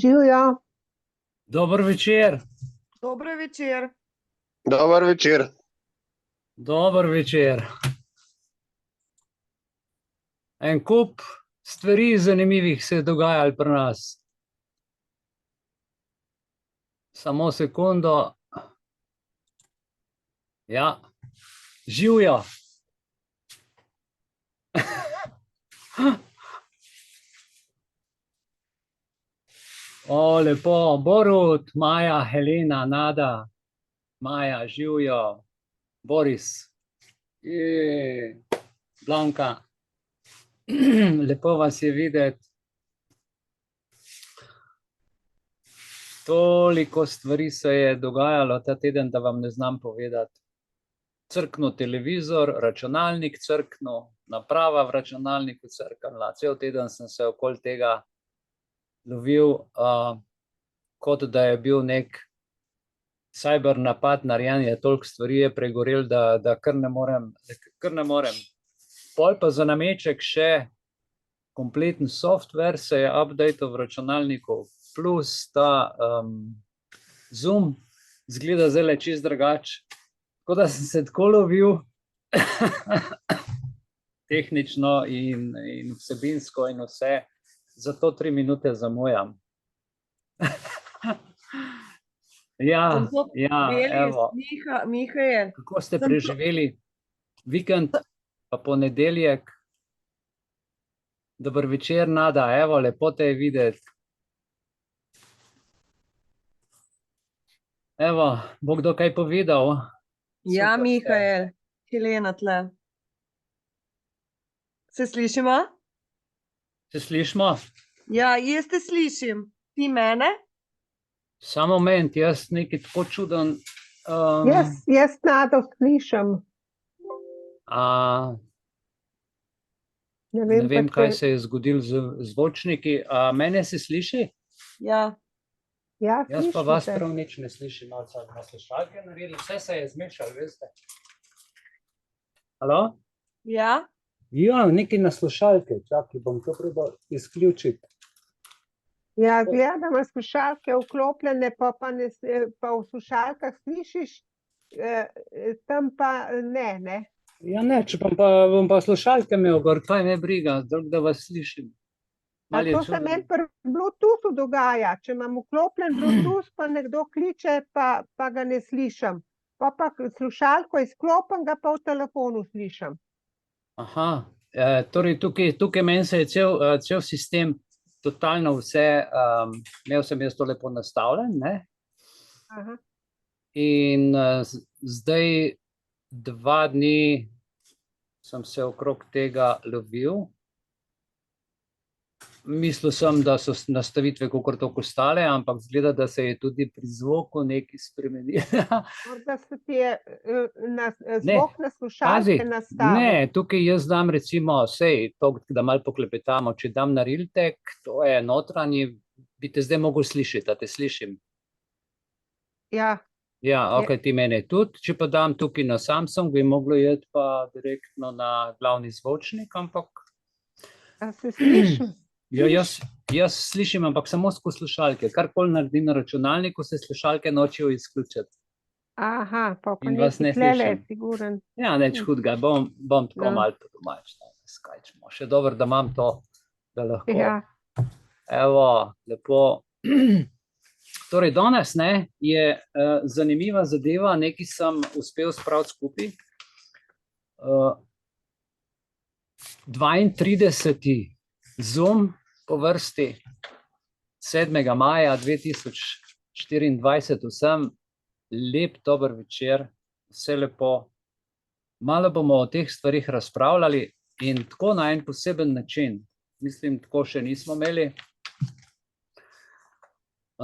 Živijo. Dober večer. Dober večer. Dober večer. Dober večer. En kup stvari zanimivih se je dogajalo pri nas. Samo sekundo. Ja, živijo. O, lepo. Borut, Maja, Helena, Nada, Maja, živijo. Boris, Blanka, lepo vas je videti. Toliko stvari se je dogajalo ta teden, da vam ne znam povedati. Crknil televizor, računalnik crknil, naprava v računalniku crknila. Cel teden sem se okoli tega lovil, kot da je bil nek cyber napad narejen, je toliko stvari je pregorel, da kar ne morem. Pol pa za nameček še kompleten software se je updateal v računalniku, plus ta Zoom izgleda zdaj čisto drugače. Tako da sem se tako lovil tehnično in vsebinsko in vse, zato 3 minute zamujam. Ja, evo. Mihael. Kako ste preživeli vikend pa ponedeljek? Dober večer, Nada, evo, lepo te je videti. Evo, bo kdo kaj povedal? Ja, Mihael, Helena tle. Se slišimo? Se slišimo? Ja, jaz te slišim. Ti mene? Samo moment, jaz nekaj tako čuden. Jaz Nado slišim. Ne vem, kaj se je zgodilo z zvočniki. Mene se sliši? Ja. Jaz pa vas prav nič ne slišim. Na slušalke naredili, vse se je zmešalo, veste. Halo? Ja? Ja, nekaj na slušalke. Čakaj, bom to probal izključiti. Ja, gledam slušalke vklopljene, pa v slušalkah slišiš, tam pa ne. Ja, ne, če bom pa slušalke imel gor, kaj me briga, da vas slišim. To se meni pri Bluetoothu dogaja, če imam vklopljen Bluetooth, pa nekdo kliče, pa ga ne slišim. Pa slušalko izklopim, ga pa v telefonu slišim. Aha, torej tukaj meni se je cel sistem totalno vse, imel sem jaz to lepo nastavljen, ne? Aha. In zdaj 2 dni sem se okrog tega lovil. Mislil sem, da so nastavitve kakor toliko ostale, ampak izgleda, da se je tudi pri zvoku nekaj spremenilo. Da se ti je zvok na slušalke nastavil. Ne, tukaj jaz dam recimo, da malo poklepetamo, če dam na Realtek, to je notranji, bi te zdaj mogel slišati, a te slišim? Ja. Ja, ok, ti mene tudi, če pa dam tukaj na Samsung, bi moglo iti pa direktno na glavni zvočnik, ampak... A se slišim? Ja, jaz slišim, ampak samo skozi slušalke. Karkoli naredim na računalniku, se slušalke nočejo izključiti. Aha, pa In vas ne tlele, slišim. siguren. Ja, nič hudega, bom tako malo po domač. Skajčemo. Še dobro, da imam to, da lahko. Ja. Evo, lepo. Torej, danes je zanimiva zadeva, nekaj sem uspel spraviti skupaj. 32. Zoom po vrsti 7. maja 2024 vsem lep dober večer, vse lepo. Malo bomo o teh stvarih razpravljali in tako na en poseben način. Mislim, tako še nismo imeli.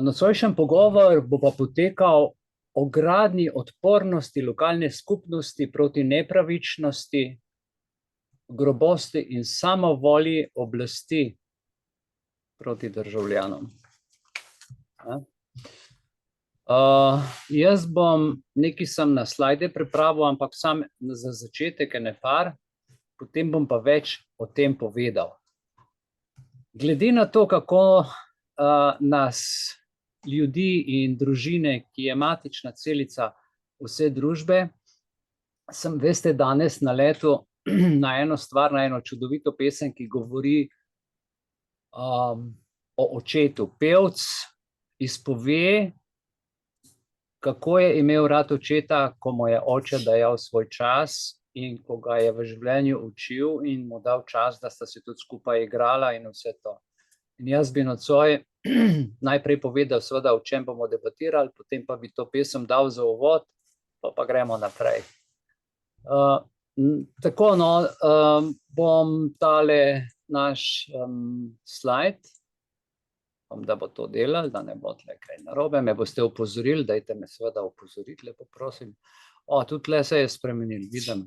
Nocojšnji pogovor bo pa potekal o gradnji odpornosti lokalne skupnosti proti nepravičnosti, grobosti in samovolji oblasti proti državljanom. Jaz bom, nekaj sem na slajde pripravil, ampak sam za začetek ene par, potem bom pa več o tem povedal. Glede na to, kako nas ljudi in družine, ki je matična celica vse družbe, sem, veste, danes naletel na eno stvar, na eno čudovito pesem, ki govori o očetu. Pevec izpove, kako je imel rad očeta, ko mu je oče dajal svoj čas in ko ga je v življenju učil in mu dal čas, da sta se tudi skupaj igrala in vse to. In jaz bi nocoj najprej povedal, seveda, o čem bomo debatirali, potem pa bi to pesem dal za uvod, pa gremo naprej. Tako, no, bom tale naš slajd, da bo to delal, da ne bo tle kaj narobe, me boste opozorili, dajte me seveda opozoriti, lepo prosim. Tudi tle se je spremenil, vidim.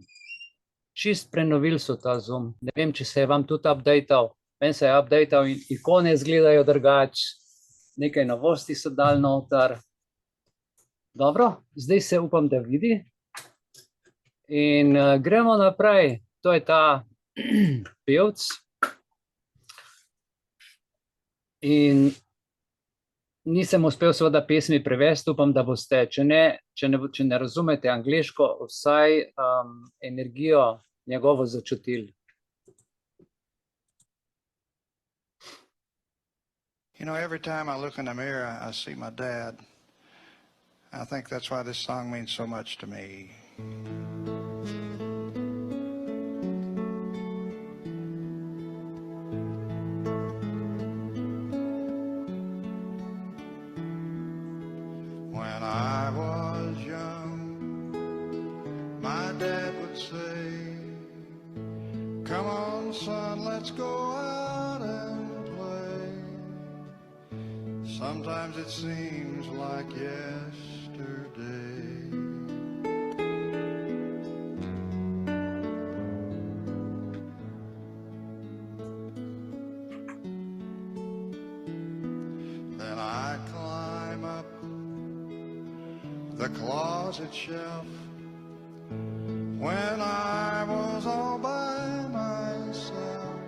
Čist prenovili so ta Zoom, ne vem, če se je vam tudi updateal, meni se je updateal in ikone izgledajo drugače, nekaj novosti so dali noter. Dobro, zdaj se upam, da vidi. In gremo naprej, to je ta pevec. In nisem uspel seveda pesmi prevesti, upam, da boste, če ne razumete angleško, vsaj energijo njegovo začutili. You know, every time I look in the mirror, I see my dad. I think that's why this song means so much to me. When I was young, my dad would say, "Come on, son, let's go out and play." Sometimes it seems like yesterday. Then I climb up the closet shelf. When I was all by myself,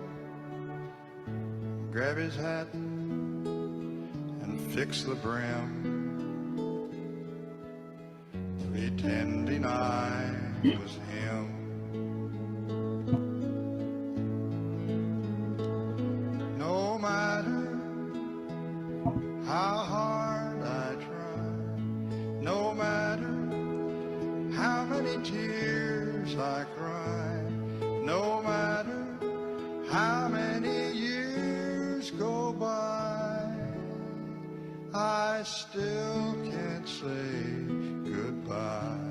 grab his hat and fix the brim, pretending I was him. No matter how hard I try, no matter how many tears I cry, no matter how many years go by, I still can't say goodbye.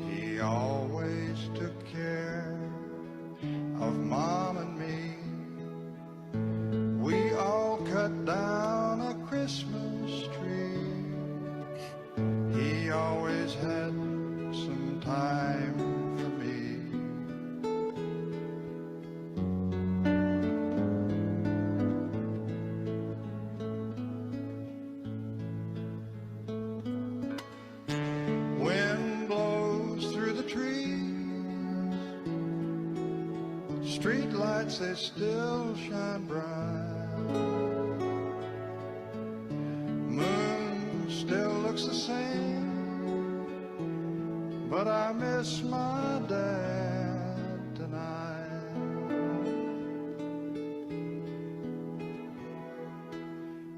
He always took care of Mom and me. We all cut down a Christmas tree. He always had some time for me. Wind blows through the trees, street lights, they still shine bright. Moon still looks the same, but I miss my dad tonight.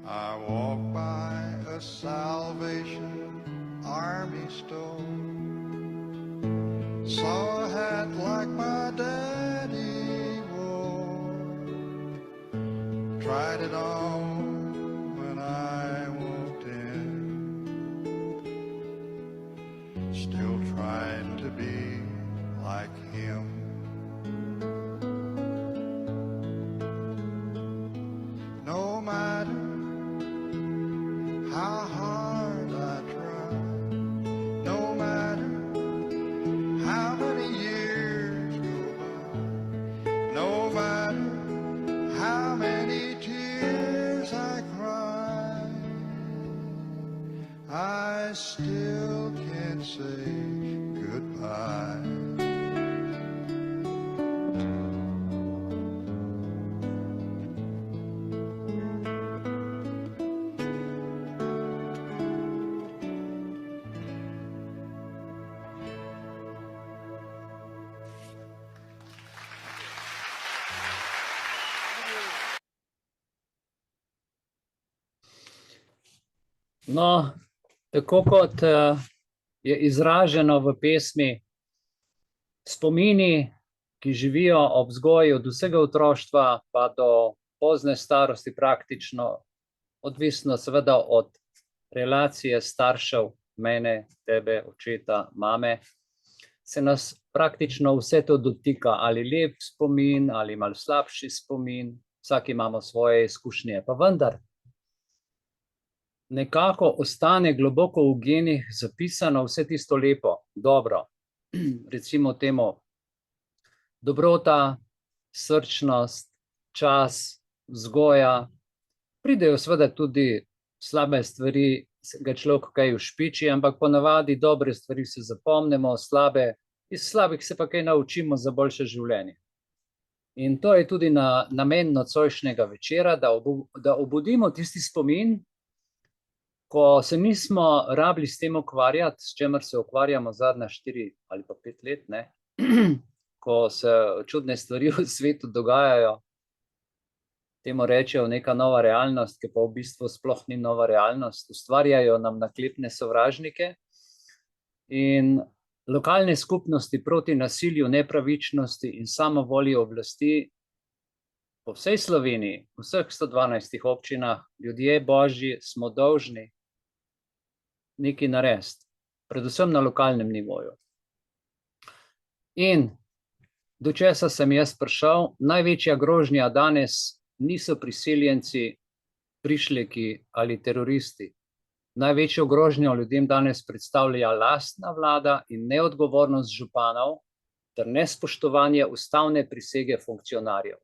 I walk by a Salvation Army store, saw a hat like my daddy wore, tried it on when I walked in, still trying to be like him. No matter how hard I try, no matter how many years go by, no matter how many tears I cry, I still can't say say goodbye. No, tako kot je izraženo v pesmi, spomini, ki živijo ob vzgoji od vsega otroštva pa do pozne starosti praktično, odvisno seveda od relacije staršev, mene, tebe, očeta, mame, se nas praktično vse to dotika, ali lep spomin, ali malo slabši spomin, vsak imamo svoje izkušnje, pa vendar nekako ostane globoko v genih zapisano vse tisto lepo, dobro, recimo temu dobrota, srčnost, čas, vzgoja, pridejo seveda tudi slabe stvari, ga človek kaj ušpiči, ampak ponavadi dobre stvari se zapomnimo, slabe, iz slabih se pa kaj naučimo za boljše življenje. In to je tudi namen nocojšnjega večera, da obudimo tisti spomin, ko se nismo rabili s tem ukvarjati, s čemer se ukvarjamo zadnja 4 ali pa 5 let, ne? Ko se čudne stvari v svetu dogajajo, temu rečejo neka nova realnost, ki pa v bistvu sploh ni nova realnost, ustvarjajo nam naklepne sovražnike in lokalne skupnosti proti nasilju, nepravičnosti in samovolji oblasti po vsej Sloveniji, v vseh 112 občinah, ljudje božji smo dolžni nekaj narediti, predvsem na lokalnem nivoju. In do česa sem jaz prišel, največja grožnja danes niso priseljenci, prišleki ali teroristi. Največjo grožnjo ljudem danes predstavlja lastna vlada in neodgovornost županov ter nespoštovanje ustavne prisege funkcionarjev.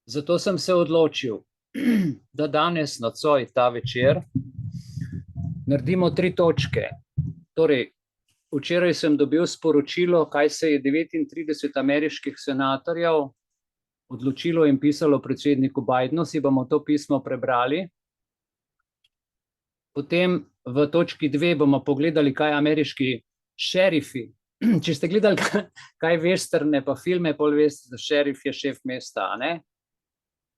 Zato sem se odločil, da danes nocoj ta večer naredimo 3 točke. Torej, včeraj sem dobil sporočilo, kaj se je 39 ameriških senatorjev odločilo in pisalo predsedniku Bidenu, si bomo to pismo prebrali. Potem v točki 2 bomo pogledali, kaj ameriški šerifi, če ste gledali kaj westerne pa filme, pol veste, da šerif je šef mesta, ne?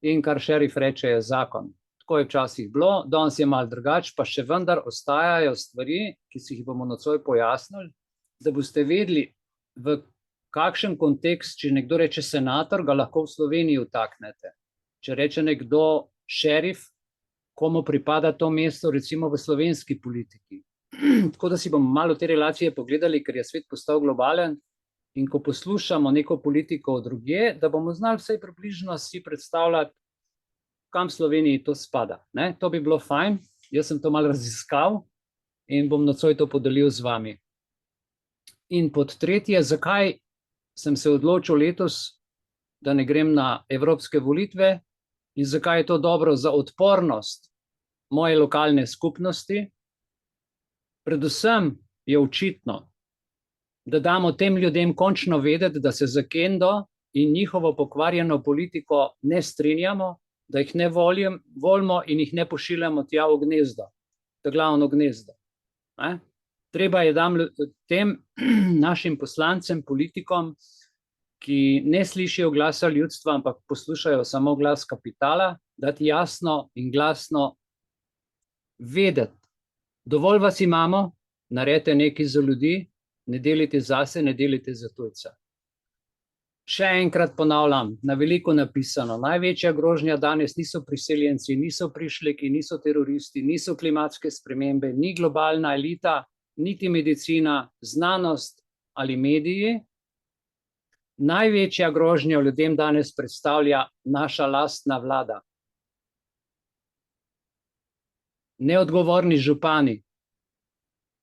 In kar šerif reče, je zakon. Tako je včasih bilo, danes je malo drugače, pa še vendar ostajajo stvari, ki si jih bomo nocoj pojasnili, da boste vedeli, v kakšen kontekst, če nekdo reče senator, ga lahko v Sloveniji vtaknete. Če reče nekdo šerif, komu pripada to mesto, recimo v slovenski politiki. Tako da si bomo malo te relacije pogledali, ker je svet postal globalen in ko poslušamo neko politiko od drugje, da bomo znali vsaj približno si predstavljati, kam Sloveniji to spada. Ne? To bi bilo fajn, jaz sem to malo raziskal in bom nocoj to podelil z vami. In pod tretje, zakaj sem se odločil letos, da ne grem na evropske volitve in zakaj je to dobro za odpornost moje lokalne skupnosti. Predvsem je očitno, da damo tem ljudem končno vedeti, da se z agendo in njihovo pokvarjeno politiko ne strinjamo, da jih ne volimo in jih ne pošiljamo tja v gnezdo, to glavno gnezdo. Ne? Treba je tem našim poslancem, politikom, ki ne slišijo glasa ljudstva, ampak poslušajo samo glas kapitala, dati jasno in glasno vedeti. Dovolj vas imamo, naredite nekaj za ljudi, ne delite zase, ne delite za tujca. Še enkrat ponavljam, na veliko napisano, največja grožnja danes niso priseljenci, niso prišleki, niso teroristi, niso klimatske spremembe, ni globalna elita, niti medicina, znanost ali mediji. Največja grožnja ljudem danes predstavlja naša lastna vlada. Neodgovorni župani,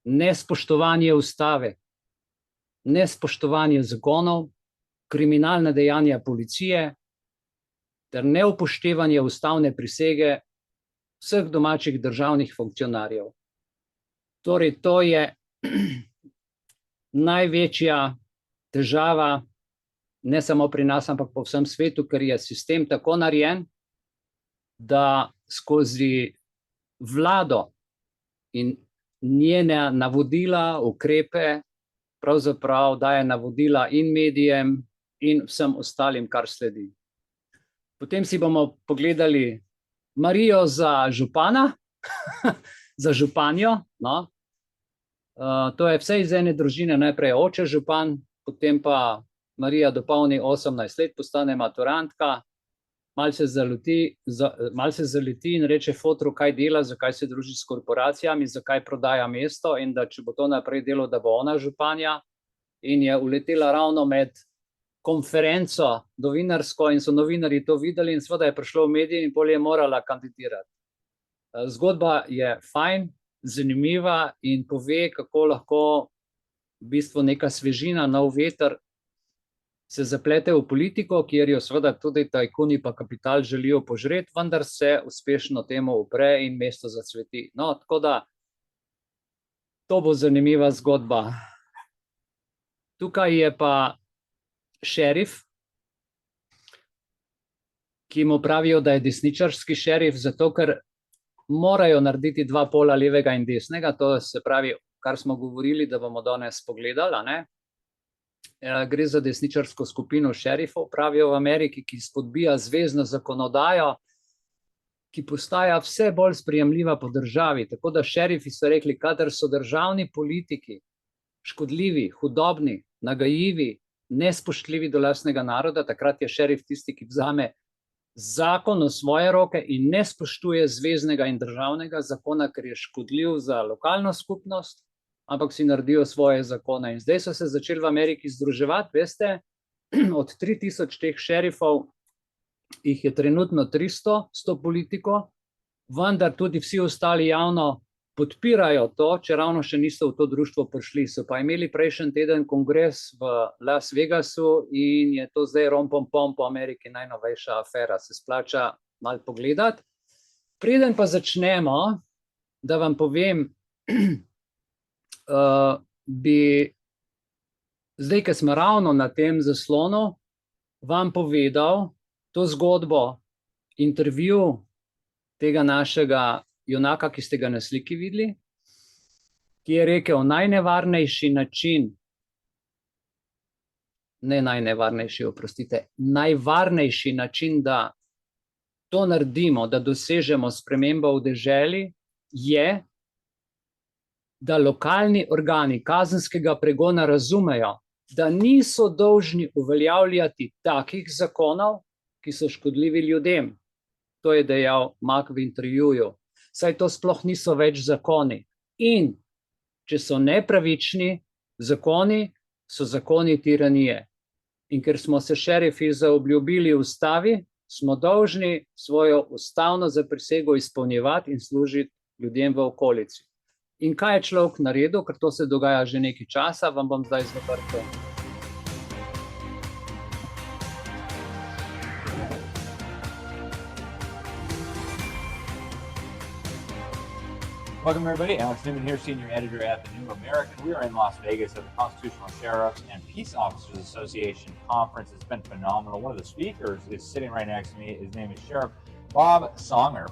nespoštovanje ustave, nespoštovanje zakonov, kriminalna dejanja policije ter neupoštevanje ustavne prisege vseh domačih državnih funkcionarjev. Torej, to je največja težava, ne samo pri nas, ampak po vsem svetu, ker je sistem tako narejen, da skozi vlado in njene navodila, ukrepe, pravzaprav daje navodila in medijem in vsem ostalim, kar sledi. Potem si bomo pogledali Marijo za župana, za županjo, no. To je vse iz ene družine, najprej oče župan, potem pa Marija dopolni 18 let, postane maturantka, malo se zaleti in reče fotru, kaj dela, zakaj se druži s korporacijami, zakaj prodaja mesto in da če bo to naprej delo, da bo ona županja, in je uletela ravno med konferenco novinarsko in so novinarji to videli in seveda je prišlo v medije in potem je morala kandidirati. Zgodba je fajn, zanimiva in pove, kako lahko v bistvu neka svežina, nov veter se zaplete v politiko, kjer jo seveda tudi tajkuni pa kapital želijo požreti, vendar se uspešno temu upre in mesto zacveti. No, tako da to bo zanimiva zgodba. Tukaj je pa šerif, ki mu pravijo, da je desničarski šerif, zato ker morajo narediti dva pola, levega in desnega, to se pravi, kar smo govorili, da bomo danes pogledali, ne? Gre za desničarsko skupino šerifov, pravijo v Ameriki, ki spodbija zvezno zakonodajo, ki postaja vse bolj sprejemljiva po državi. Tako da šerifi so rekli, kadar so državni politiki škodljivi, hudobni, nagajivi, nespoštljivi do lastnega naroda, takrat je šerif tisti, ki vzame zakon v svoje roke in ne spoštuje zveznega in državnega zakona, ker je škodljiv za lokalno skupnost, ampak si naredijo svoje zakone. In zdaj so se začeli v Ameriki združevati, veste, od 3000 teh šerifov jih je trenutno 300 s to politiko, vendar tudi vsi ostali javno podpirajo to, če ravno še niso v to društvo prišli. So pa imeli prejšnji teden kongres v Las Vegasu in je to zdaj rompompom po Ameriki najnovejša afera. Se splača malo pogledati. Preden pa začnemo, da vam povem, bi zdaj, ko smo ravno na tem zaslonu, vam povedal to zgodbo, intervju tega našega junaka, ki ste ga na sliki videli, ki je rekel najnevarnejši način, ne najnevarnejši, oprostite, najvarnejši način, da to naredimo, da dosežemo spremembo v deželi, je, da lokalni organi kazenskega pregona razumejo, da niso dolžni uveljavljati takih zakonov, ki so škodljivi ljudem. To je dejal Mak v intervjuju. Saj to sploh niso več zakoni. In če so nepravični zakoni, so zakoni tiranije. In ker smo se šerifi zaobljubili ustavi, smo dolžni svojo ustavno zaprisego izpolnjevati in služiti ljudem v okolici. In kaj je človek naredil, ker to se dogaja že nekaj časa, vam bom zdaj zaprl. Welcome, everybody. Alex Newman here, senior editor at The New American. We are in Las Vegas at the Constitutional Sheriffs and Peace Officers Association Conference. It's been phenomenal. One of the speakers is sitting right next to me. His name is Sheriff Bob Songer.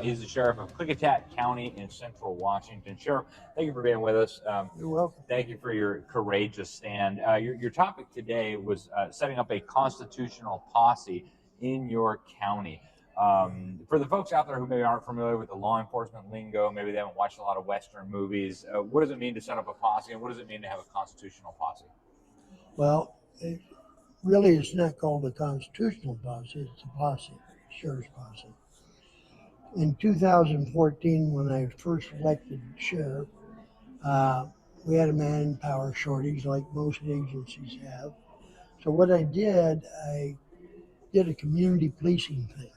He's the sheriff of Klickitat County in Central Washington. Sheriff, thank you for being with us. You're welcome. Thank you for your courageous stand. Your topic today was setting up a constitutional posse in your county. For the folks out there who maybe aren't familiar with the law enforcement lingo, maybe they haven't watched a lot of Western movies, what does it mean to set up a posse, and what does it mean to have a constitutional posse? Well, really it's not called a constitutional posse, it's a posse, sheriff's posse. In 2014, when I was first elected sheriff, we had a manpower shortage like most agencies have. So what I did a community policing thing.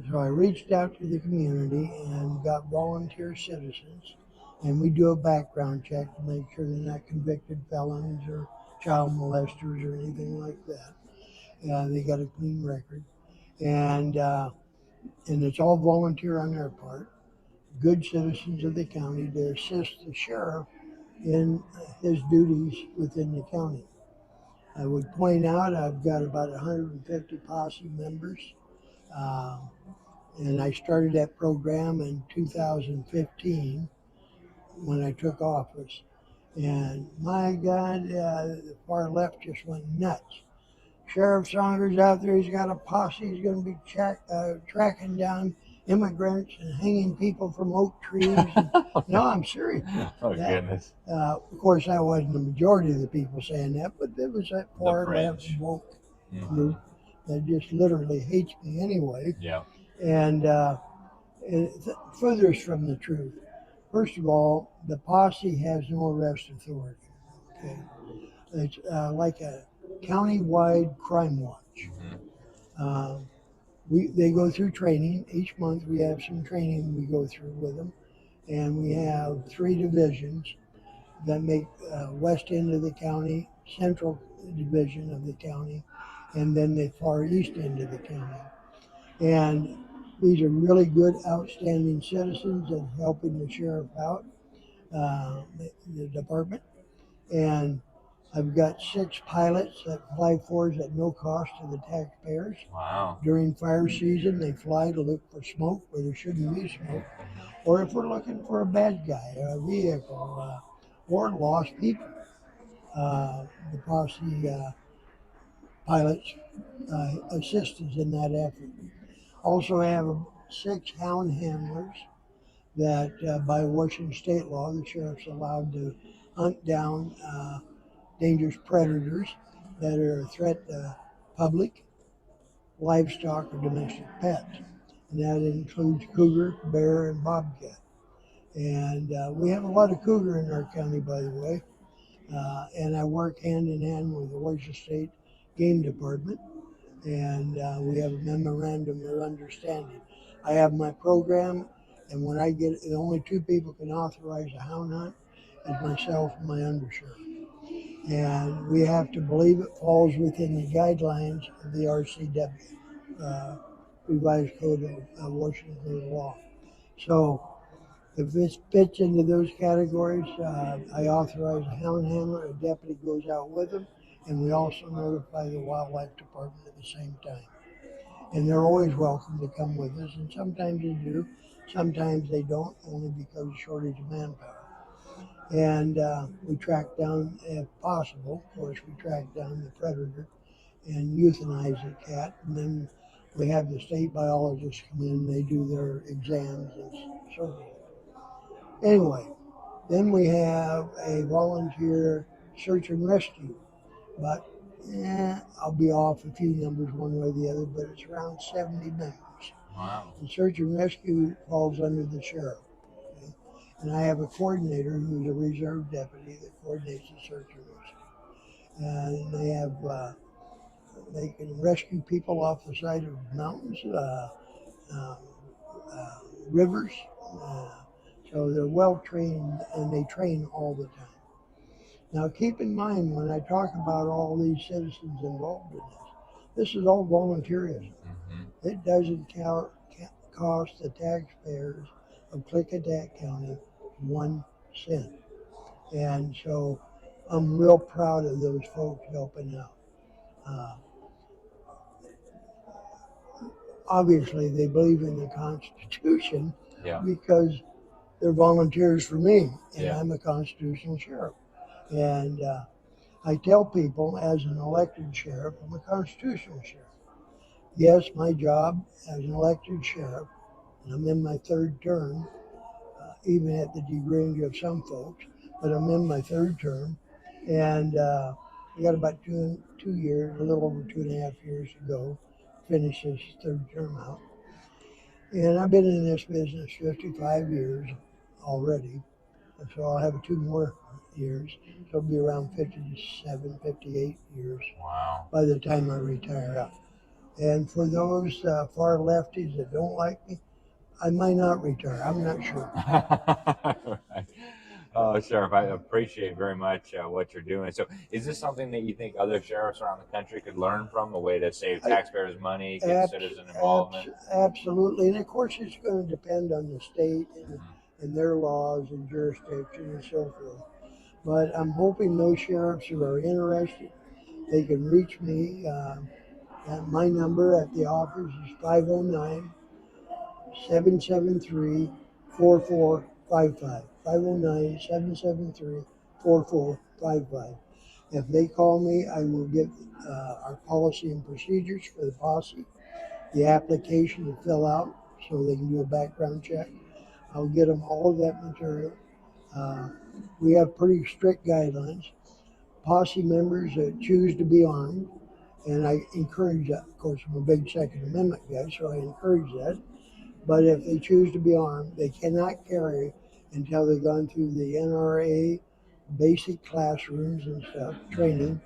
So I reached out to the community and got volunteer citizens, and we do a background check to make sure they're not convicted felons or child molesters or anything like that. They got a clean record, and it's all volunteer on their part, good citizens of the county to assist the sheriff in his duties within the county. I would point out I've got about 150 posse members, and I started that program in 2015 when I took office. And my God, the far left just went nuts. Sheriff Saunders out there, he's got a posse, he's going to be tracking down immigrants and hanging people from oak trees. No, I'm serious. Oh, That- goodness. Of course, that wasn't the majority of the people saying that, but there was that far left fringe. woke Mhm. group that just literally hates me anyway. Yeah. And furthest from the truth. First of all, the posse has no arrest authority. Okay, it's like a county-wide crime watch. They go through training each month. We have some training we go through with them, and we have 3 divisions that make west end of the county, central division of the county, and then the far east end of the county. And these are really good, outstanding citizens that are helping the sheriff out, the department. And I've got 6 pilots that fly for us at no cost to the taxpayers. Wow. During fire season, they fly to look for smoke where there shouldn't be smoke, or if we're looking for a bad guy, or a vehicle, or lost people. The posse pilots assist us in that effort. Also have 6 hound handlers that by Washington state law, the sheriff's allowed to hunt down dangerous predators that are a threat to public, livestock, or domestic pets. And that includes cougar, bear, and bobcat. And we have a lot of cougar in our county, by the way. And I work hand in hand with the Washington State Game Department. And we have a memorandum of understanding. I have my program, and when I get the only 2 people can authorize a hound hunt is myself and my undersheriff. And we have to believe it falls within the guidelines of the RCW, Revised Code of Washington Code of Law. So if this fits into those categories, I authorize a hound handler, a deputy goes out with them, and we also notify the wildlife department at the same time. And they're always welcome to come with us, and sometimes they do, sometimes they don't, only because of shortage of manpower. And we track down, if possible, of course, we track down the predator and euthanize the cat, and then we have the state biologists come in, they do their exams and so forth. Anyway, then we have a volunteer search and rescue, but I'll be off a few numbers one way or the other, but it's around 70 members. Wow. The search and rescue falls under the sheriff. Okay? And I have a coordinator who's a reserve deputy that coordinates the search and rescue. And they have, they can rescue people off the side of mountains, rivers. So they're well trained, and they train all the time. Now keep in mind, when I talk about all these citizens involved in this is all volunteerism. Mm-hmm. It doesn't cost the taxpayers of Klickitat County 1 cent. And so I'm real proud of those folks helping out. Obviously, they believe in the Constitution Yeah. because they're volunteers for me, and Yeah. I'm a constitutional sheriff. And I tell people, as an elected sheriff, I'm a constitutional sheriff. Yes, my job as an elected sheriff, and I'm in my 3rd term, even at the degree of some folks, but I'm in my 3rd term, and I got about two years, a little over 2.5 years to go, finish this 3rd term out. And I've been in this business 55 years already, so I'll have 2 more years. So it'll be around 57, 58 years Wow. by the time I retire out. And for those far lefties that don't like me, I might not retire. I'm not sure. Right. Oh, Sheriff, I appreciate very much what you're doing. So, is this something that you think other sheriffs around the country could learn from? A way to save taxpayers' money, get citizen involvement? Absolutely. And of course, it's going to depend on the state and their laws and jurisdiction and so forth. But I'm hoping those sheriffs who are interested, they can reach me. At my number at the office is 509-773-4455. 509-773-4455. If they call me, I will get our policy and procedures for the posse, the application to fill out so they can do a background check. I'll get them all of that material. We have pretty strict guidelines. Posse members that choose to be armed, and I encourage that. Of course, I'm a big Second Amendment guy, so I encourage that. But if they choose to be armed, they cannot carry until they've gone through the NRA basic classrooms and stuff, training,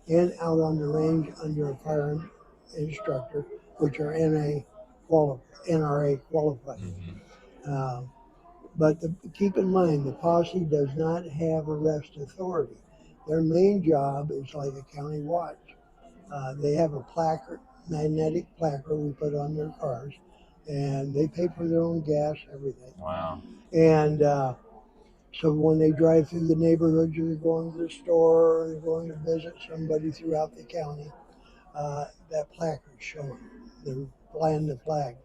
and out on the range under a firearm instructor, which are NRA qualified. But keep in mind, the posse does not have arrest authority. Their main job is like a county watch. They have a placard, magnetic placard we put on their cars, and they pay for their own gas, everything. Wow. And so when they drive through the neighborhoods, or they're going to the store, or they're going to visit somebody throughout the county, that placard's showing. They're flying the flag.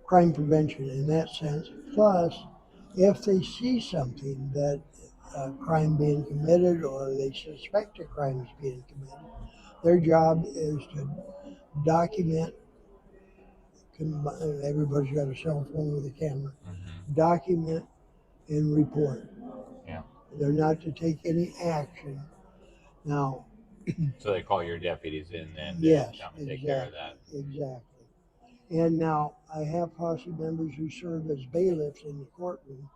Crime prevention in that sense. Plus, if they see something that crime being committed, or they suspect a crime is being committed, their job is to document. Everybody's got a cell phone with a camera. Document and report. Yeah. They're not to take any action. Now, So they call your deputies in and yes, come and take care of that. Exactly. And now I have posse members who serve as bailiffs in the courtroom.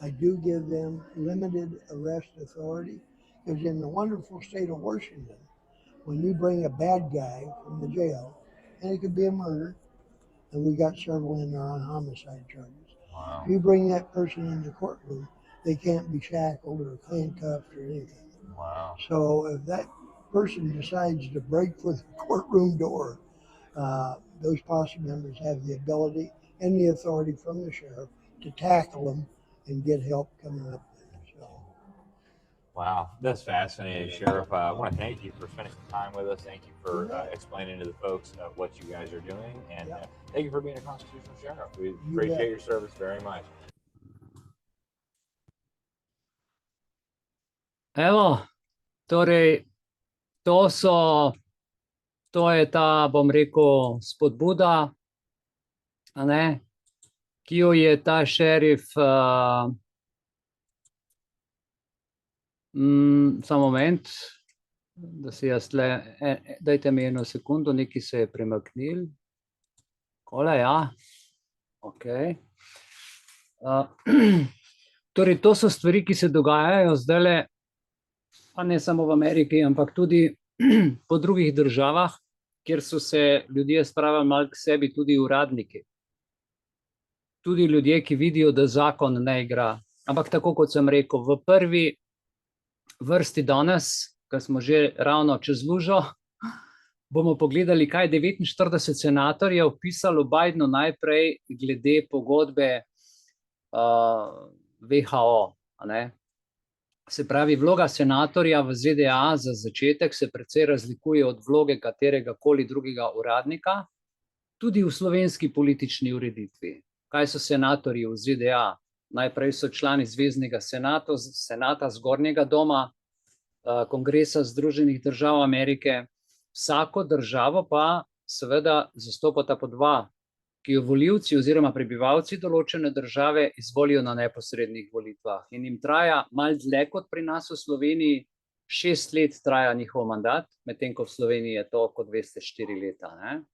I do give them limited arrest authority, because in the wonderful state of Washington, when you bring a bad guy from the jail, and it could be a murder, and we got several in there on homicide charges. Wow. If you bring that person in the courtroom, they can't be shackled or handcuffed or anything. Wow. So if that person decides to break for the courtroom door, those posse members have the ability and the authority from the sheriff to tackle them and get help coming up. So, Wow, that's fascinating, Sheriff. I want to thank you for spending some time with us. Thank you for explaining to the folks what you guys are doing, and thank you for being a constitutional sheriff. We appreciate your service very much. Evo, torej, to je ta, bom rekel, spodbuda, a ne, ki jo je ta šerif, samo moment, da si jaz tle, dajte mi eno sekundo, nekaj se je premaknil. Kole, ja, ok. Torej, to so stvari, ki se dogajajo zdajle, pa ne samo v Ameriki, ampak tudi po drugih državah, kjer so se ljudje spravili malo k sebi, tudi uradniki. Tudi ljudje, ki vidijo, da zakon ne igra. Ampak tako, kot sem rekel, v prvi vrsti danes, ko smo že ravno čez lužo, bomo pogledali, kaj je 49 senatorjev pisalo Bidenu najprej glede pogodbe WHO, a ne? Se pravi, vloga senatorja v ZDA za začetek se precej razlikuje od vloge katerega koli drugega uradnika, tudi v slovenski politični ureditvi. Kaj so senatorji v ZDA? Najprej so člani Zveznega senata zgornjega doma, Kongresa Združenih držav Amerike. Vsako državo pa seveda zastopata po dva, ki jo volivci oziroma prebivalci določene države izvolijo na neposrednih volitvah. In jim traja malo dlje kot pri nas v Sloveniji, 6 let traja njihov mandat, medtem ko v Sloveniji je to, kot veste, 4 leta. Ne?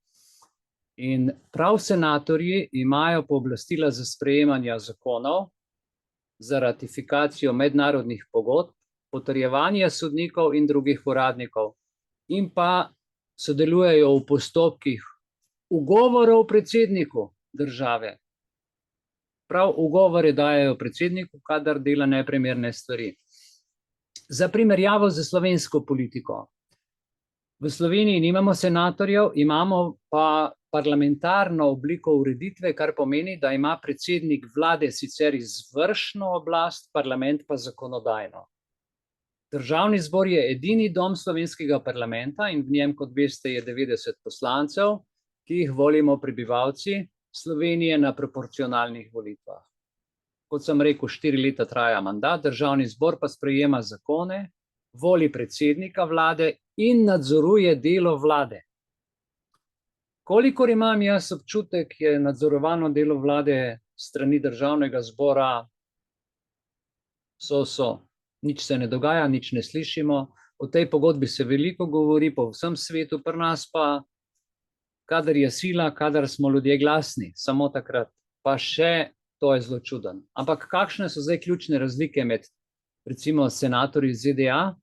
In prav senatorji imajo pooblastila za sprejemanje zakonov, za ratifikacijo mednarodnih pogodb, potrjevanje sodnikov in drugih uradnikov, in pa sodelujejo v postopkih ugovorov predsedniku države. Prav ugovore dajejo predsedniku, kadar dela neprimerne stvari. Za primerjavo z slovensko politiko. V Sloveniji nimamo senatorjev, imamo pa parlamentarno obliko ureditve, kar pomeni, da ima predsednik vlade sicer izvršno oblast, parlament pa zakonodajno. Državni zbor je edini dom slovenskega parlamenta in v njem, kot veste, je 90 poslancev, ki jih volimo prebivalci Slovenije na proporcionalnih volitvah. Kot sem rekel, 4 leta traja mandat, državni zbor pa sprejema zakone, voli predsednika vlade in nadzoruje delo vlade. Kolikor imam jaz občutek, je nadzorovano delo vlade strani državnega zbora so. Nič se ne dogaja, nič ne slišimo. O tej pogodbi se veliko govori po vsem svetu, pri nas pa, kadar je sila, kadar smo ljudje glasni, samo takrat. Pa še to je zelo čuden. Ampak kakšne so zdaj ključne razlike med recimo senatorji ZDA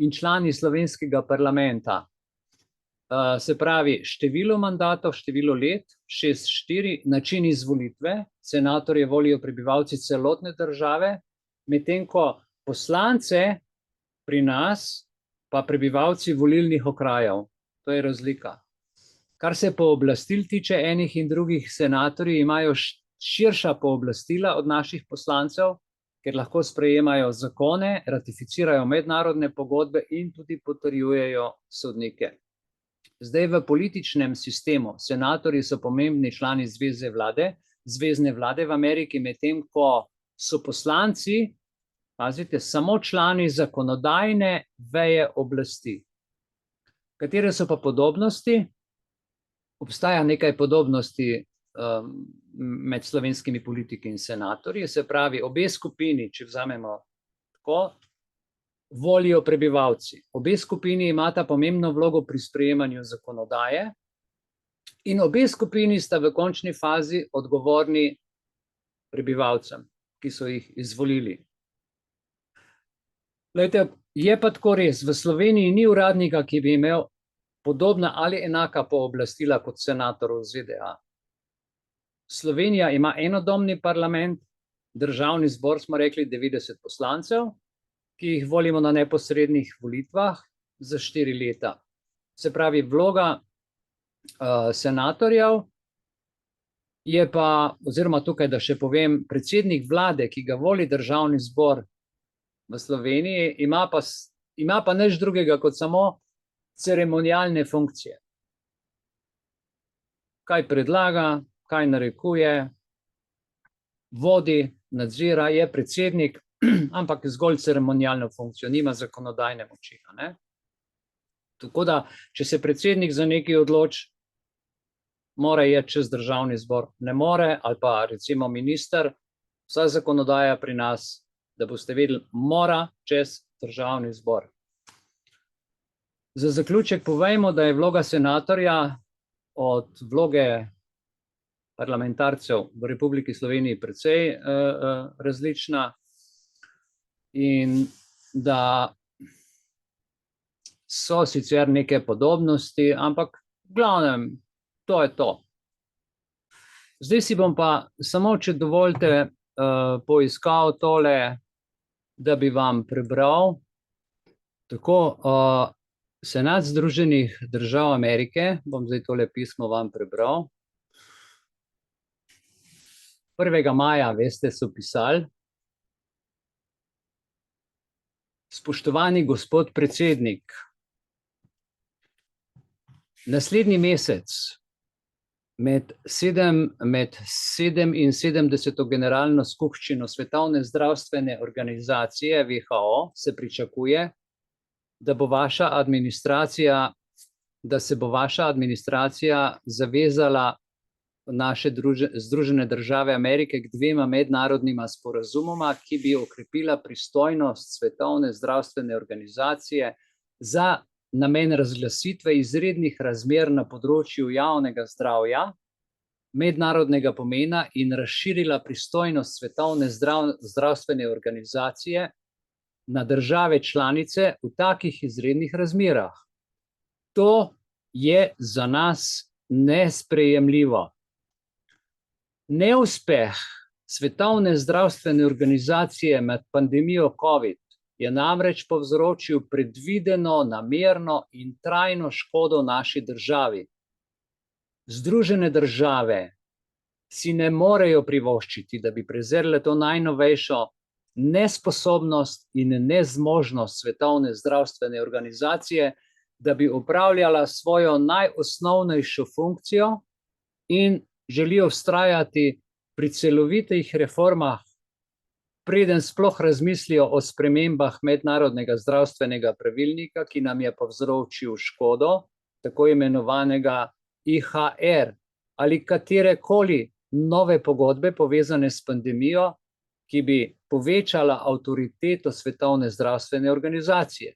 in člani slovenskega parlamenta? Se pravi, število mandatov, število let, 6-4, način izvolitve, senatorje volijo prebivalci celotne države, medtem ko poslance pri nas pa prebivalci volilnih okrajev. To je razlika. Kar se pooblastil tiče enih in drugih, senatorji imajo širša pooblastila od naših poslancev, ker lahko sprejemajo zakone, ratificirajo mednarodne pogodbe in tudi potrjujejo sodnike. Zdaj v političnem sistemu senatorji so pomembni člani zvezne vlade v Ameriki, medtem ko so poslanci, pazite, samo člani zakonodajne veje oblasti. Katere so pa podobnosti? Obstaja nekaj podobnosti med slovenskimi politiki in senatorji, se pravi, obe skupini, če vzamemo tako, volijo prebivalci. Obe skupini imata pomembno vlogo pri sprejemanju zakonodaje in obe skupini sta v končni fazi odgovorni prebivalcem, ki so jih izvolili. Glejte, je pa tako res, v Sloveniji ni uradnika, ki bi imel podobna ali enaka pooblastila kot senator v ZDA. Slovenija ima enodomni parlament, državni zbor smo rekli 90 poslancev, ki jih volimo na neposrednih volitvah za 4 leta. Se pravi, vloga senatorjev je pa, oziroma tukaj, da še povem, predsednik vlade, ki ga voli državni zbor v Sloveniji, ima pa nič drugega kot samo ceremonialne funkcije. Kaj predlaga, kaj narekuje, vodi, nadzira, je predsednik, ampak zgolj ceremonialno funkcijo, nima zakonodajne moči. Tako da, če se predsednik za nekaj odloči, mora iti čez državni zbor. Ne more, ali pa recimo minister, vsa zakonodaja pri nas, da boste vedeli, mora čez državni zbor. Za zaključek povejmo, da je vloga senatorja od vloge parlamentarcev v Republiki Sloveniji precej različna in da so sicer neke podobnosti, ampak v glavnem to je to. Zdaj si bom pa samo, če dovolite, poiskal tole, da bi vam prebral. Tako, Senat Združenih držav Amerike, bom zdaj tole pismo vam prebral. 1. maja, veste, so pisali: Spoštovani gospod predsednik, naslednji mesec med 77. generalno skupščino Svetovne zdravstvene organizacije WHO se pričakuje, da se bo vaša administracija zavezala naše Združene države Amerike k 2 mednarodnima sporazumoma, ki bi okrepila pristojnost Svetovne zdravstvene organizacije za namen razglasitve izrednih razmer na področju javnega zdravja, mednarodnega pomena in razširila pristojnost Svetovne zdravstvene organizacije na države članice v takih izrednih razmerah. To je za nas nesprejemljivo. Neuspeh Svetovne zdravstvene organizacije med pandemijo COVID je namreč povzročil predvideno, namerno in trajno škodo naši državi. Združene države si ne morejo privoščiti, da bi prezrle to najnovejšo nesposobnost in nezmožnost Svetovne zdravstvene organizacije, da bi upravljala svojo najosnovnejšo funkcijo in želijo vztrajati pri celovitih reformah, preden sploh razmislijo o spremembah mednarodnega zdravstvenega pravilnika, ki nam je povzročil škodo, tako imenovanega IHR, ali katerekoli nove pogodbe povezane s pandemijo, ki bi povečala avtoriteto Svetovne zdravstvene organizacije.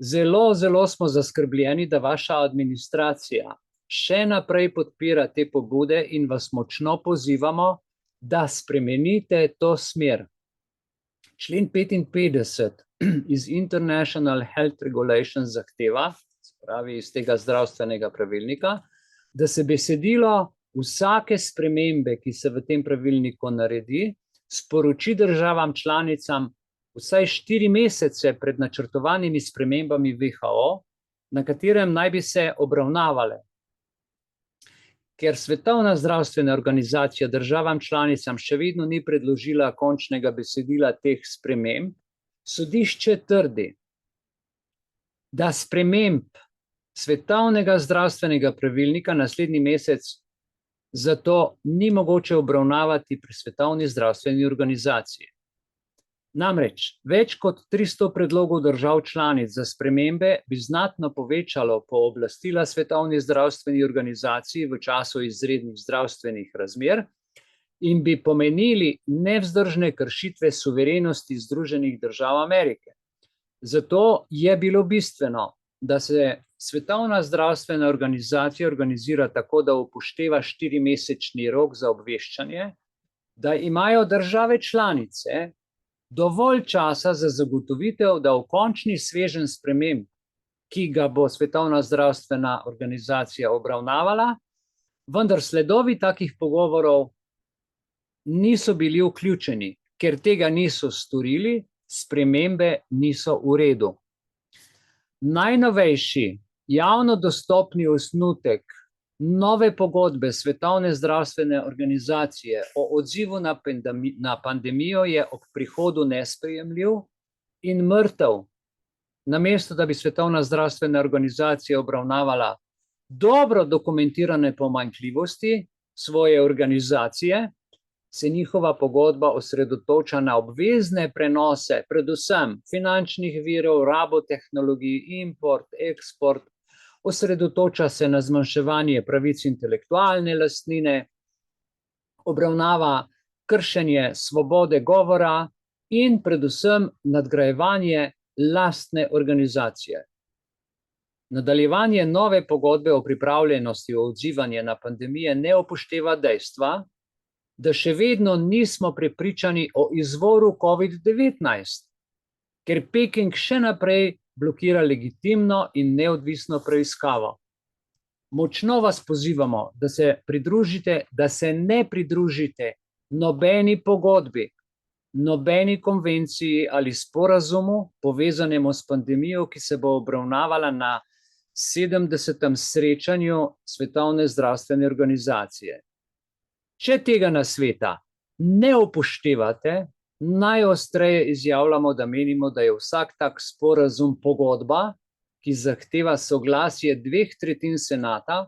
Zelo, zelo smo zaskrbljeni, da vaša administracija še naprej podpira te pobude in vas močno pozivamo, da spremenite to smer. Člen 55 iz International Health Regulations zahteva, se pravi iz tega zdravstvenega pravilnika, da se besedilo vsake spremembe, ki se v tem pravilniku naredi, sporoči državam članicam vsaj 4 mesece pred načrtovanimi spremembami WHO, na katerem naj bi se obravnavale. Ker Svetovna zdravstvena organizacija državam članicam še vedno ni predložila končnega besedila teh sprememb, sodišče trdi, da sprememb Svetovnega zdravstvenega pravilnika naslednji mesec zato ni mogoče obravnavati pri Svetovni zdravstveni organizaciji. Namreč, več kot 300 predlogov držav članic za spremembe bi znatno povečalo pooblastila Svetovni zdravstveni organizaciji v času izrednih zdravstvenih razmer in bi pomenili nevzdržne kršitve suverenosti Združenih držav Amerike. Zato je bilo bistveno, da se Svetovna zdravstvena organizacija organizira tako, da upošteva 4-mesečni rok za obveščanje, da imajo države članice dovolj časa za zagotovitev, da v končni sveženj sprememb, ki ga bo Svetovna zdravstvena organizacija obravnavala, vendar sledovi takih pogovorov niso bili vključeni, ker tega niso storili, spremembe niso v redu. Najnovejši javno dostopni osnutek nove pogodbe Svetovne zdravstvene organizacije o odzivu na pandemijo je ob prihodu nesprejemljiv in mrtev. Namesto da bi Svetovna zdravstvena organizacija obravnavala dobro dokumentirane pomanjkljivosti svoje organizacije, se njihova pogodba osredotoča na obvezne prenose, predvsem finančnih virov, rabo tehnologij, import, eksport, osredotoča se na zmanjševanje pravic intelektualne lastnine, obravnava kršenje svobode govora in predvsem nadgrajevanje lastne organizacije. Nadaljevanje nove pogodbe o pripravljenosti o odzivanje na pandemije ne upošteva dejstva, da še vedno nismo prepričani o izvoru COVID-19, ker Peking še naprej blokira legitimno in neodvisno preiskavo. Močno vas pozivamo, da se ne pridružite nobeni pogodbi, nobeni konvenciji ali sporazumu povezanemu s pandemijo, ki se bo obravnavala na 70. srečanju Svetovne zdravstvene organizacije. Če tega nasveta ne upoštevate, najostreje izjavljamo, da menimo, da je vsak tak sporazum pogodba, ki zahteva soglasje 2/3 senata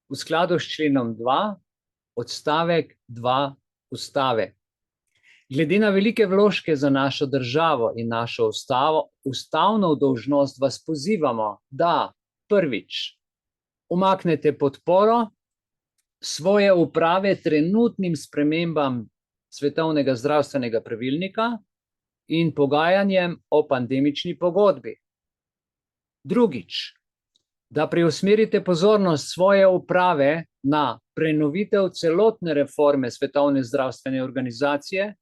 v skladu s členom 2, odstavek 2 ustave. Glede na velike vložke za našo državo in našo ustavno dolžnost vas pozivamo, da prvič umaknete podporo svoje uprave trenutnim spremembam Svetovnega zdravstvenega pravilnika in pogajanjem o pandemični pogodbi. Drugič, da preusmerite pozornost svoje uprave na prenovitev celotne reforme Svetovne zdravstvene organizacije,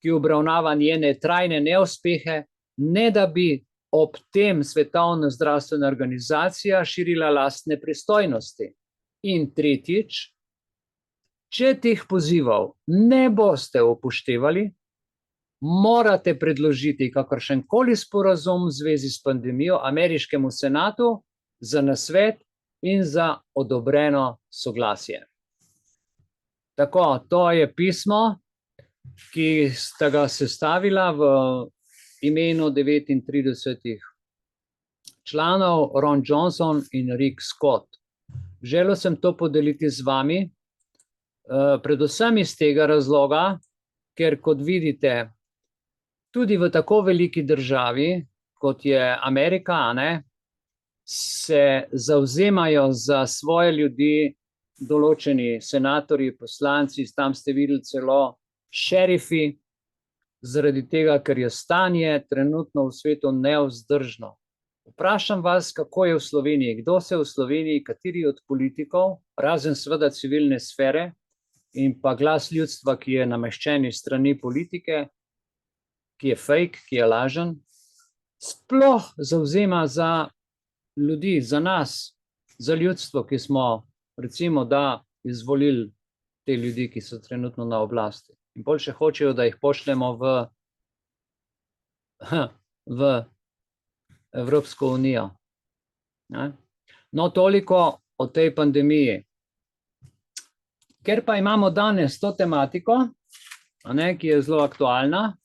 ki obravnava njene trajne neuspehe, ne da bi ob tem Svetovna zdravstvena organizacija širila lastne pristojnosti. In tretjič, če teh pozivov ne boste upoštevali, morate predložiti kakršenkoli sporazum v zvezi s pandemijo ameriškemu senatu za nasvet in za odobreno soglasje. Tako, to je pismo ki sta ga sestavila v imenu 39 članov, Ron Johnson in Rick Scott. Želel sem to podeliti z vami, predvsem iz tega razloga, ker kot vidite, tudi v tako veliki državi, kot je Amerika, se zavzemajo za svoje ljudi določeni senatorji, poslanci, tam ste videli celo šerifi, zaradi tega, ker je stanje trenutno v svetu nevzdržno. Vprašam vas, kako je v Sloveniji, kdo se v Sloveniji, kateri od politikov, razen seveda civilne sfere in pa glas ljudstva, ki je nameščen iz strani politike, ki je fake, ki je lažen, sploh zavzema za ljudi, za nas, za ljudstvo, ki smo recimo da izvolili te ljudi, ki so trenutno na oblasti. In bolj še hočejo, da jih pošljemo v Evropsko unijo. No, toliko o tej pandemiji. Ker pa imamo danes to tematiko, ki je zelo aktualna,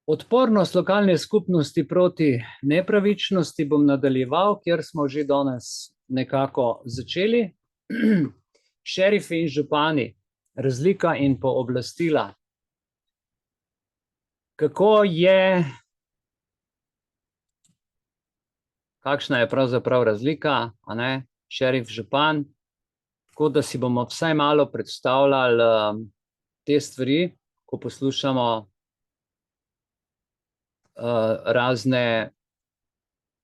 odpornost lokalne skupnosti proti nepravičnosti bom nadaljeval, kjer smo že danes nekako začeli. Šerifi in župani, razlika in pooblastila. Kakšna je pravzaprav razlika, šerif, župan, tako da si bomo vsaj malo predstavljali te stvari, ko poslušamo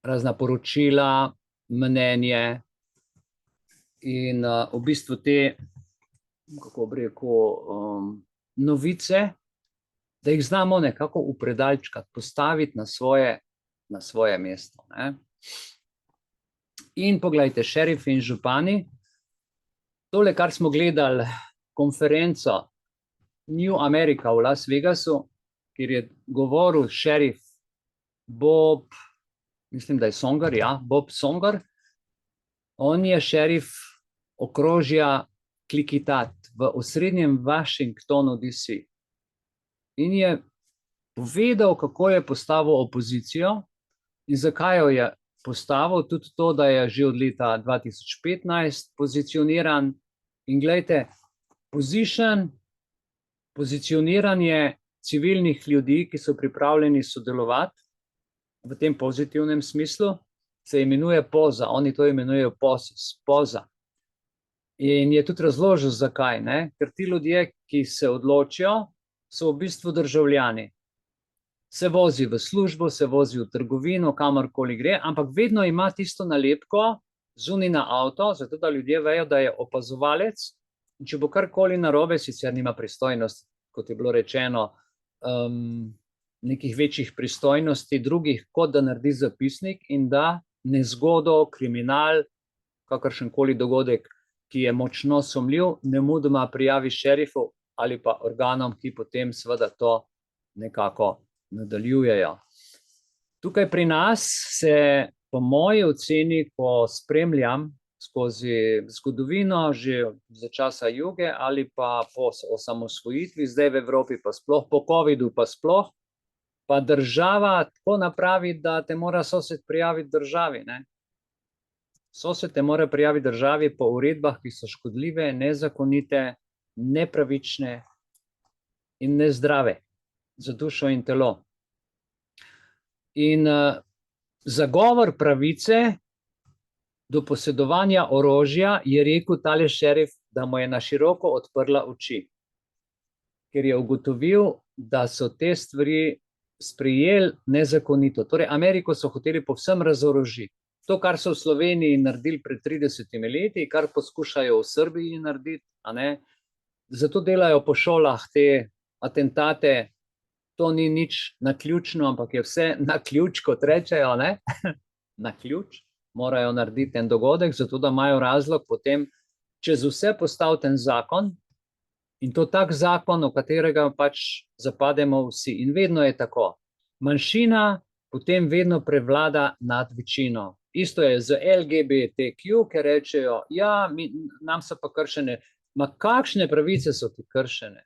razna poročila, mnenje in v bistvu te, kako bi rekel, novice, da jih znamo nekako upredalčkati, postaviti na svoje mesto. In poglejte, šerifi in župani, tole, kar smo gledali, konferenco New America v Las Vegasu, kjer je govoril šerif Bob, mislim, da je Songer, Bob Songer. On je šerif okrožja Klikitat v osrednjem Washingtonu, D.C. In je povedal, kako je postavil opozicijo in zakaj jo je postavil, tudi to, da je že od leta 2015 pozicioniran. In gledajte, pozicioniranje civilnih ljudi, ki so pripravljeni sodelovati v tem pozitivnem smislu, se imenuje poza. Oni to imenujejo poza. In je tudi razložil, zakaj. Ker ti ljudje, ki se odločijo, so v bistvu državljani. Se vozi v službo, se vozi v trgovino, kamorkoli gre, ampak vedno ima tisto nalepko zunaj na avto, zato da ljudje vejo, da je opazovalec. In če bo karkoli narobe, sicer nima pristojnosti, kot je bilo rečeno, nekih večjih pristojnosti drugih, kot da naredi zapisnik in da nezgodo, kriminal, kakršenkoli dogodek, ki je močno sumljiv, nemudoma prijavi šerifu ali pa organom, ki potem seveda to nekako nadaljujejo. Tukaj pri nas se po moji oceni, ko spremljam skozi zgodovino, že za časa Juge ali pa po osamosvojitvi, zdaj v Evropi pa sploh, po covidu pa sploh, pa država tako napravi, da te mora sosed prijaviti državi. Sosed te mora prijaviti državi po uredbah, ki so škodljive, nezakonite, nepravične in nezdrave za dušo in telo. In zagovor pravice do posedovanja orožja je rekel tale šerif, da mu je na široko odprla oči, ker je ugotovil, da so te stvari sprejeli nezakonito. Torej, Ameriko so hoteli povsem razorožiti. To, kar so v Sloveniji naredili pred 30 leti, kar poskušajo v Srbiji narediti, zato delajo po šolah te atentate. To ni nič naključno, ampak je vse na ključ, kot rečejo, na ključ. Morajo narediti en dogodek, zato da imajo razlog potem čez vse postaviti en zakon, in to tak zakon, v katerega pač zapademo vsi. In vedno je tako. Manjšina potem vedno prevlada nad večino. Isto je z LGBTQ, ker rečejo, nam so pa kršene. Ma kakšne pravice so ti kršene?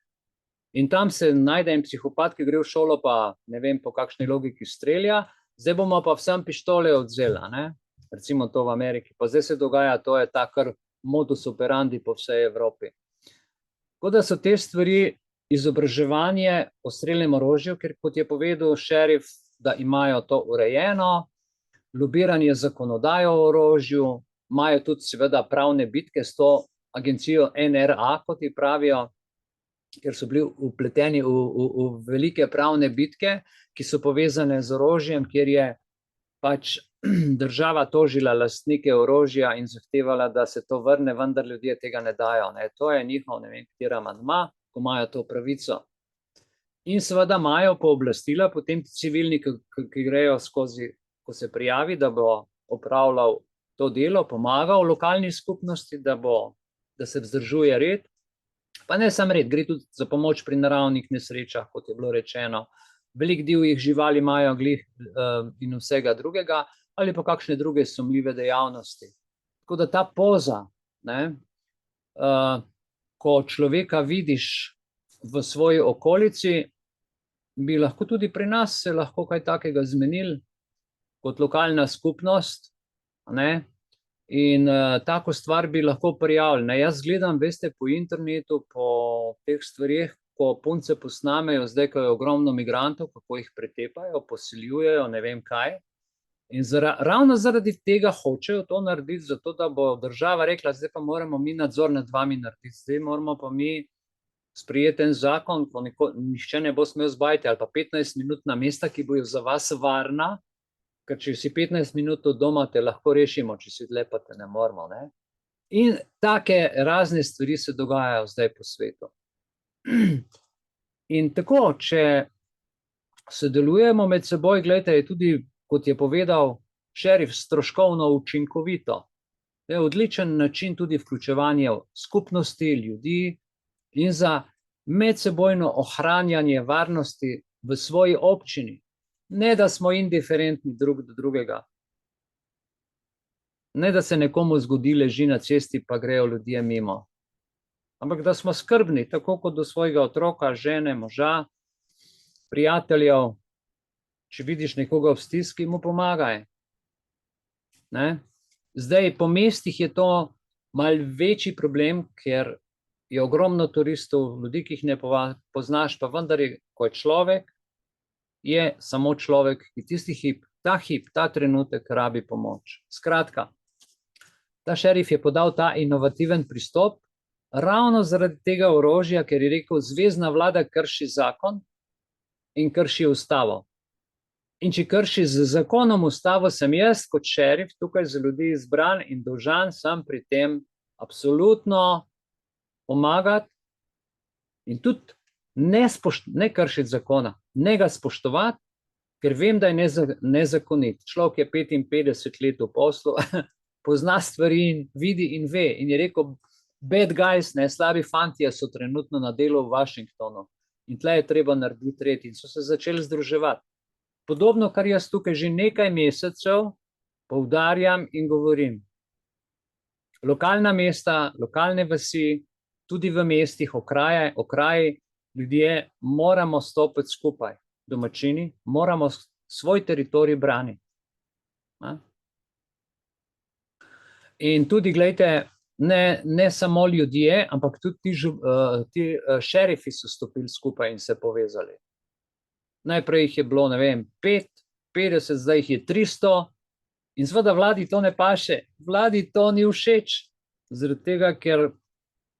In tam se najde en psihopat, ki gre v šolo, pa ne vem, po kakšni logiki strelja, zdaj bomo pa vsem pištole odzela, ne? Recimo to v Ameriki. Pa zdaj se dogaja, to je ta kar modus operandi po vsej Evropi. Tako da so te stvari, izobraževanje o strelnem orožju, ker kot je povedal šerif, da imajo to urejeno, lobiranje zakonodaje o orožju, imajo tudi seveda pravne bitke s to agencijo NRA, kot ji pravijo, ker so bili vpleteni v velike pravne bitke, ki so povezane z orožjem, kjer je pač država tožila lastnike orožja in zahtevala, da se to vrne, vendar ljudje tega ne dajo. Ne. To je njihov, ne vem, kateri amandma, ko imajo to pravico. In seveda imajo pooblastila potem civilni, ki grejo skozi, ko se prijavi, da bo opravljal to delo, pomagal lokalni skupnosti, da se vzdržuje red. Pa ne sam red, gre tudi za pomoč pri naravnih nesrečah, kot je bilo rečeno. Veliko divjih živali imajo glih in vsega drugega, ali pa kakšne druge sumljive dejavnosti. Tako da ta poza, ne, ko človeka vidiš v svoji okolici, bi lahko tudi pri nas se lahko kaj takega zmenili, kot lokalna skupnost, ne, in tako stvar bi lahko prijavili. Ne, jaz gledam, veste, po internetu, po teh stvarih, ko punce posnamejo, zdaj, ko je ogromno migrantov, kako jih pretepajo, posiljujejo, ne vem kaj. In ravno zaradi tega hočejo to narediti, zato da bo država rekla, zdaj pa moramo mi nadzor nad vami narediti, zdaj moramo pa mi sprejeti en zakon, ko nihče ne bo smel zbajati, ali pa 15-minutna mesta, ki bojo za vas varna, ker če si 15 minut od doma, te lahko rešimo, če si dlje, pa te ne moramo. Ne? In take razne stvari se dogajajo zdaj po svetu. In tako, če sodelujemo med seboj, gledajte, je tudi, kot je povedal šerif, stroškovno učinkovito. Je odličen način tudi vključevanja skupnosti, ljudi in za medsebojno ohranjanje varnosti v svoji občini. Ne, da smo indiferentni drug do drugega. Ne, da se nekomu zgodi, leži na cesti, pa grejo ljudje mimo. Ampak da smo skrbni, tako kot do svojega otroka, žene, moža, prijateljev. Če vidiš nekoga v stiski, mu pomagaj. Ne? Zdaj, po mestih je to malo večji problem, ker je ogromno turistov, ljudi, ki jih ne poznaš, pa vendar je, ko je človek, je samo človek, ki tisti hip, ta trenutek rabi pomoč. Skratka, ta šerif je podal ta inovativen pristop, ravno zaradi tega orožja, ker je rekel, zvezna vlada krši zakon in krši ustavo. In če krši z zakonom ustavo, sem jaz kot šerif tukaj za ljudi izbran in dolžan sem pri tem absolutno pomagati in tudi ne kršiti zakona, ne ga spoštovati, ker vem, da je nezakonit. Človek je 55 let v poslu, pozna stvari in vidi in ve. In je rekel, bad guys, ne, slabi fantje so trenutno na delu v Washingtonu. In tle je treba narediti red. In so se začeli združevati. Podobno, kar jaz tukaj že nekaj mesecev poudarjam in govorim. Lokalna mesta, lokalne vasi, tudi v mestih, okraji, ljudje moramo stopiti skupaj. Domačini, moramo svoj teritorij braniti. In tudi, gledajte, ne samo ljudje, ampak tudi ti šerifi so stopili skupaj in se povezali. Najprej jih je bilo, ne vem, 50, zdaj jih je 300 in seveda vladi to ne paše. Vladi to ni všeč, zaradi tega, ker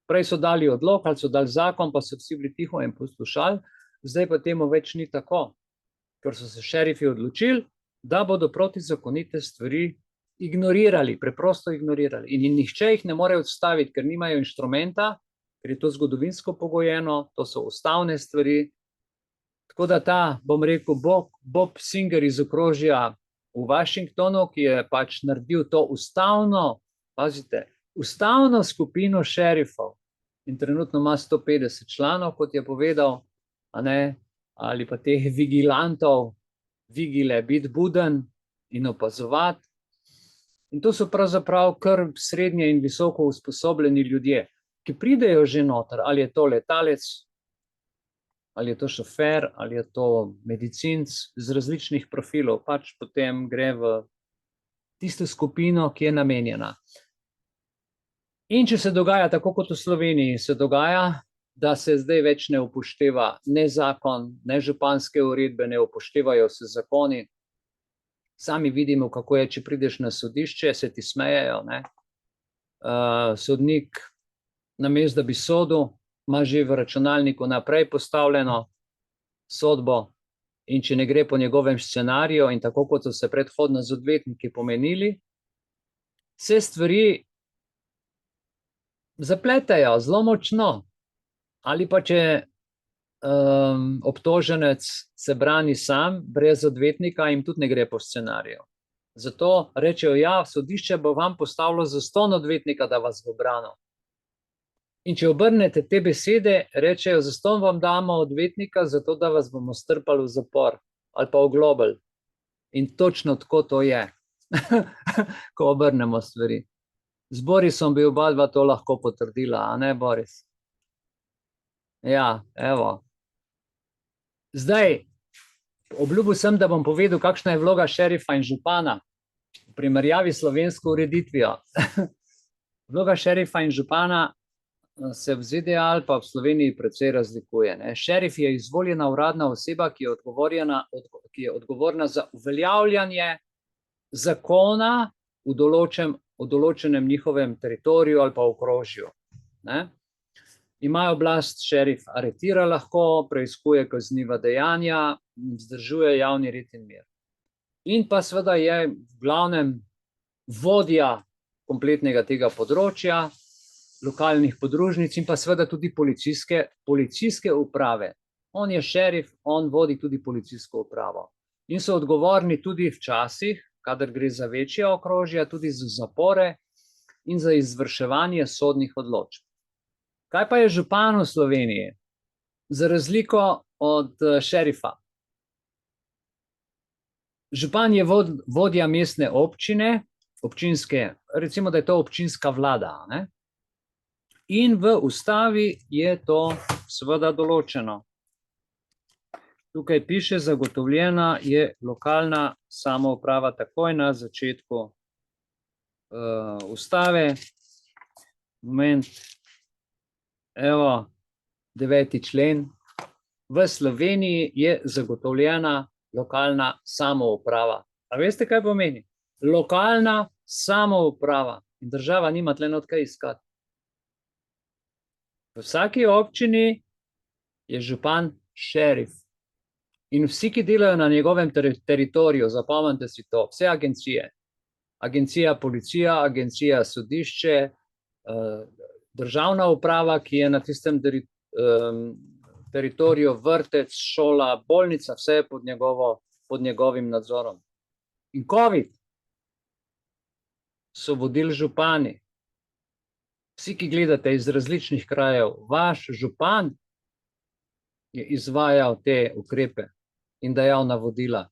prej so dali odlok ali so dali zakon, pa so vsi bili tiho in poslušali, zdaj pa temu več ni tako, ker so se šerifi odločili, da bodo protizakonite stvari ignorirali, preprosto ignorirali. In nihče jih ne more odstaviti, ker nimajo inštrumenta, ker je to zgodovinsko pogojeno, to so ustavne stvari. Tako da ta, bom rekel, Bob Singer iz okrožja v Washingtonu, ki je pač naredil to ustavno, pazite, ustavno skupino šerifov in trenutno ima 150 članov, kot je povedal, a ne, ali pa teh vigilantov, vigile, biti buden in opazovati. In to so pravzaprav kar srednje in visoko usposobljeni ljudje, ki pridejo že noter, ali je to letalec, ali je to šofer, ali je to medicinc z različnih profilov, pač potem gre v tisto skupino, ki je namenjena. In če se dogaja tako kot v Sloveniji, se dogaja, da se zdaj več ne upošteva ne zakon, ne županske uredbe, ne upoštevajo se zakoni. Sami vidimo, kako je, če prideš na sodišče, se ti smejejo, ne. Sodnik, namesto da bi sodil, ima že v računalniku naprej postavljeno sodbo, in če ne gre po njegovem scenariju, in tako kot so se predhodno z odvetniki pomenili, se stvari zapletajo zelo močno. Ali pa če obtoženec se brani sam, brez odvetnika, jim tudi ne gre po scenariju. Zato rečejo, ja, sodišče bo vam postavilo zastonj odvetnika, da vas bo branil. In če obrnete te besede, rečejo, zastonj vam damo odvetnika, zato da vas bomo strpali v zapor ali pa oglobili. In točno tako to je, ko obrnemo stvari. Z Borisom bi oba dva to lahko potrdila, a ne, Boris? Ja, evo. Zdaj, obljubil sem, da bom povedal, kakšna je vloga šerifa in župana v primerjavi s slovensko ureditvijo. Vloga šerifa in župana se v ZDA ali pa v Sloveniji precej razlikuje, ne. Šerif je izvoljena uradna oseba, ki je odgovorna za uveljavljanje zakona v določenem njihovem teritoriju ali pa okrožju, ne. Imajo oblast, šerif aretira lahko, preiskuje kazniva dejanja, vzdržuje javni red in mir. In pa seveda je v glavnem vodja kompletnega tega področja, lokalnih podružnic in pa seveda tudi policijske uprave. On je šerif, on vodi tudi policijsko upravo. In so odgovorni tudi včasih, kadar gre za večje okrožja, tudi za zapore in za izvrševanje sodnih odločb. Kaj pa je župan v Sloveniji? Za razliko od šerifa. Župan je vodja mestne občine, občinske, recimo, da je to občinska vlada, ne? In v ustavi je to seveda določeno. Tukaj piše, zagotovljena je lokalna samouprava takoj na začetku ustave. Moment. Evo, 9. člen. V Sloveniji je zagotovljena lokalna samouprava. A veste, kaj pomeni? Lokalna samouprava. In država nima tle not kaj iskati. V vsaki občini je župan šerif. In vsi, ki delajo na njegovem teritoriju, zapomnite si to, vse agencije. Agencija policija, agencija sodišče, državna uprava, ki je na tistem teritoriju, vrtec, šola, bolnica, vse je pod njegovim nadzorom. In COVID so vodili župani. Vsi, ki gledate iz različnih krajev, vaš župan je izvajal te ukrepe in dajal navodila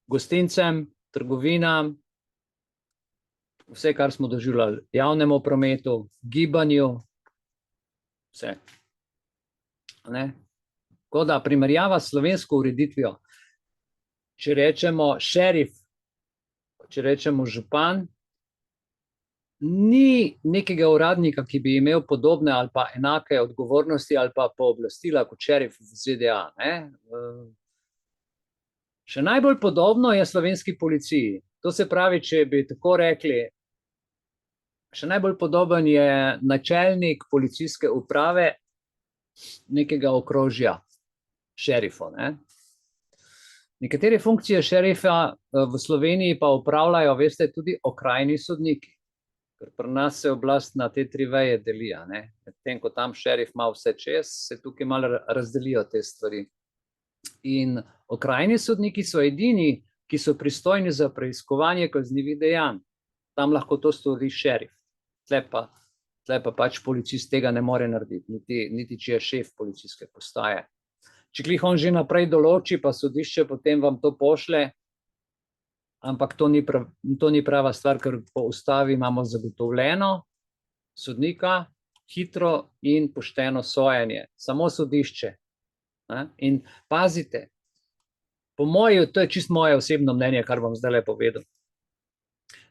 gostincem, trgovinam, vse, kar smo doživljali, javnemu prometu, gibanju, vse. Ne? Tako da primerjava s slovensko ureditvijo, če rečemo šerif, če rečemo župan, ni nekega uradnika, ki bi imel podobne ali pa enake odgovornosti ali pa pooblastila kot šerif v ZDA, ne? Še najbolj podobno je slovenski policiji. To se pravi, če bi tako rekli, še najbolj podoben je načelnik policijske uprave nekega okrožja, šerifo, ne? Nekatere funkcije šerifa v Sloveniji pa upravljajo, veste, tudi okrajni sodniki. Ker pri nas se oblast na te tri veje deli, ne? Medtem ko tam šerif ima vse čez, se tukaj malo razdelijo te stvari. In okrajni sodniki so edini, ki so pristojni za preiskovanje kaznivih dejanj. Tam lahko to stori šerif. Tle pa pač policist tega ne more narediti, niti če je šef policijske postaje. Če glih on že naprej določi, pa sodišče potem vam to pošle, ampak to ni prava stvar, ker po ustavi imamo zagotovljeno sodnika, hitro in pošteno sojenje. Samo sodišče. Ne? In pazite, po mojem, to je čisto moje osebno mnenje, kar bom zdaj povedal.